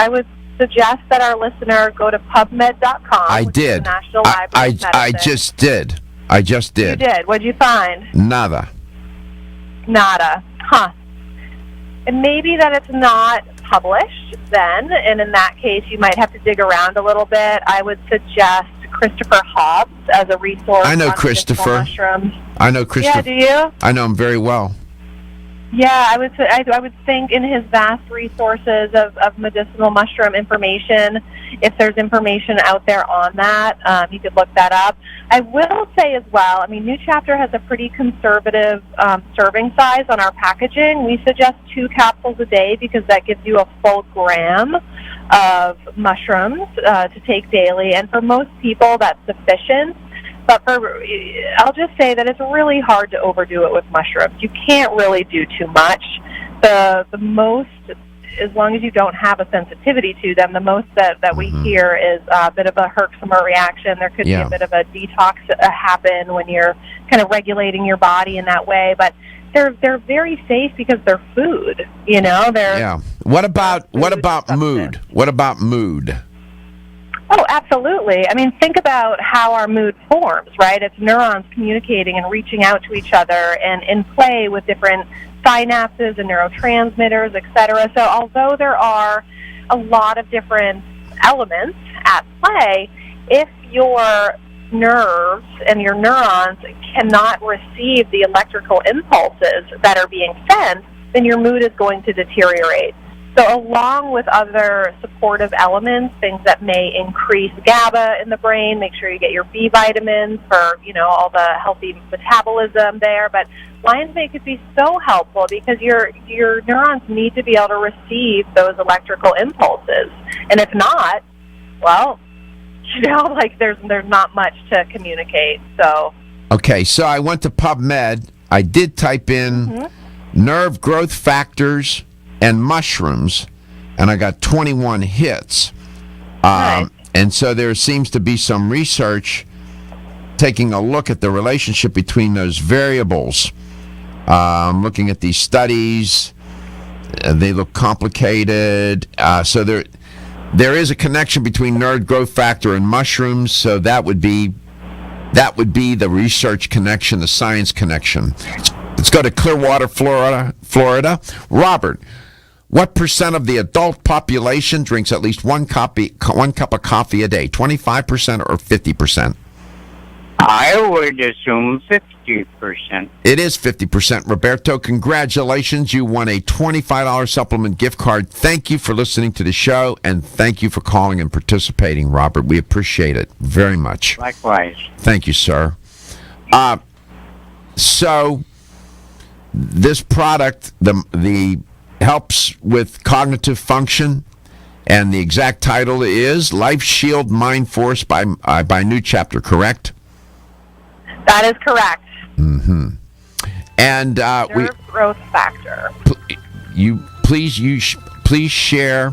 would suggest that our listener go to PubMed.com. I did. The National Library of Medicine. I just did. You did. What'd you find? Nada. Huh. And maybe that it's not published then, and in that case you might have to dig around a little bit. I would suggest Christopher Hobbs as a resource. I know on Christopher. Mushrooms. I know Christopher. Yeah, do you? I know him very well. Yeah, I would think in his vast resources of medicinal mushroom information, if there's information out there on that, you could look that up. I will say as well, New Chapter has a pretty conservative serving size on our packaging. We suggest 2 capsules a day because that gives you a full gram of mushrooms to take daily. And for most people, that's sufficient. But I'll just say that it's really hard to overdo it with mushrooms. You can't really do too much. The most, as long as you don't have a sensitivity to them, the most that we hear is a bit of a Herxheimer reaction. There could be a bit of a detox happen when you're kind of regulating your body in that way. But they're very safe because they're food. They're What about mood? What about mood? Oh, absolutely. Think about how our mood forms, right? It's neurons communicating and reaching out to each other and in play with different synapses and neurotransmitters, et cetera. So although there are a lot of different elements at play, if your nerves and your neurons cannot receive the electrical impulses that are being sent, then your mood is going to deteriorate. So along with other supportive elements, things that may increase GABA in the brain, make sure you get your B vitamins for, all the healthy metabolism there. But lion's mane could be so helpful because your neurons need to be able to receive those electrical impulses. And if not, well, there's not much to communicate. So okay, so I went to PubMed. I did type in nerve growth factors and mushrooms, and I got 21 hits. Nice. And so there seems to be some research taking a look at the relationship between those variables. Looking at these studies, they look complicated. So there is a connection between nerve growth factor and mushrooms. So that would be the research connection, the science connection. Let's go to Clearwater, Florida. Robert, what % of the adult population drinks at least one cup of coffee a day? 25% or 50%? I would assume 50%. It is 50%. Roberto, congratulations. You won a $25 supplement gift card. Thank you for listening to the show, and thank you for calling and participating, Robert. We appreciate it very much. Likewise. Thank you, sir. So this product, the helps with cognitive function, and the exact title is Life Shield Mind Force by New Chapter, correct? that is correct. Mm-hmm. And Nerve growth factor. Please share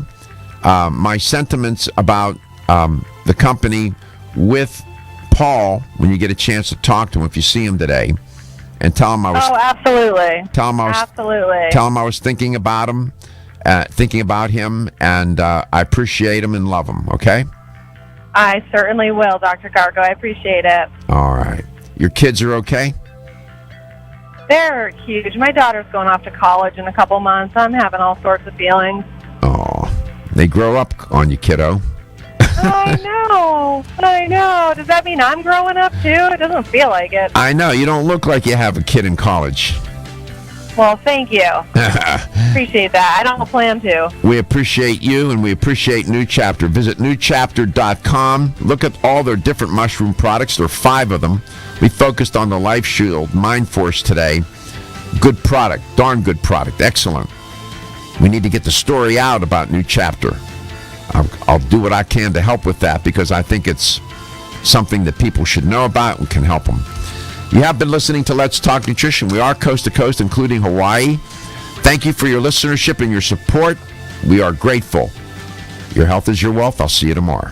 my sentiments about the company with Paul when you get a chance to talk to him, if you see him today, and tell him I was. Oh, absolutely. Tell him I was. Absolutely. Tell him I was thinking about him, and I appreciate him and love him. Okay. I certainly will, Dr. Gargo. I appreciate it. All right. Your kids are okay? They're huge. My daughter's going off to college in a couple months. I'm having all sorts of feelings. Oh, they grow up on you, kiddo. I know. Does that mean I'm growing up too? It doesn't feel like it. I know. You don't look like you have a kid in college. Well, thank you. Appreciate that. I don't plan to. We appreciate you, and we appreciate New Chapter. Visit newchapter.com. Look at all their different mushroom products. There are 5 of them. We focused on the Life Shield Mind Force today. Good product. Darn good product. Excellent. We need to get the story out about New Chapter. I'll do what I can to help with that because I think it's something that people should know about and can help them. You have been listening to Let's Talk Nutrition. We are coast to coast, including Hawaii. Thank you for your listenership and your support. We are grateful. Your health is your wealth. I'll see you tomorrow.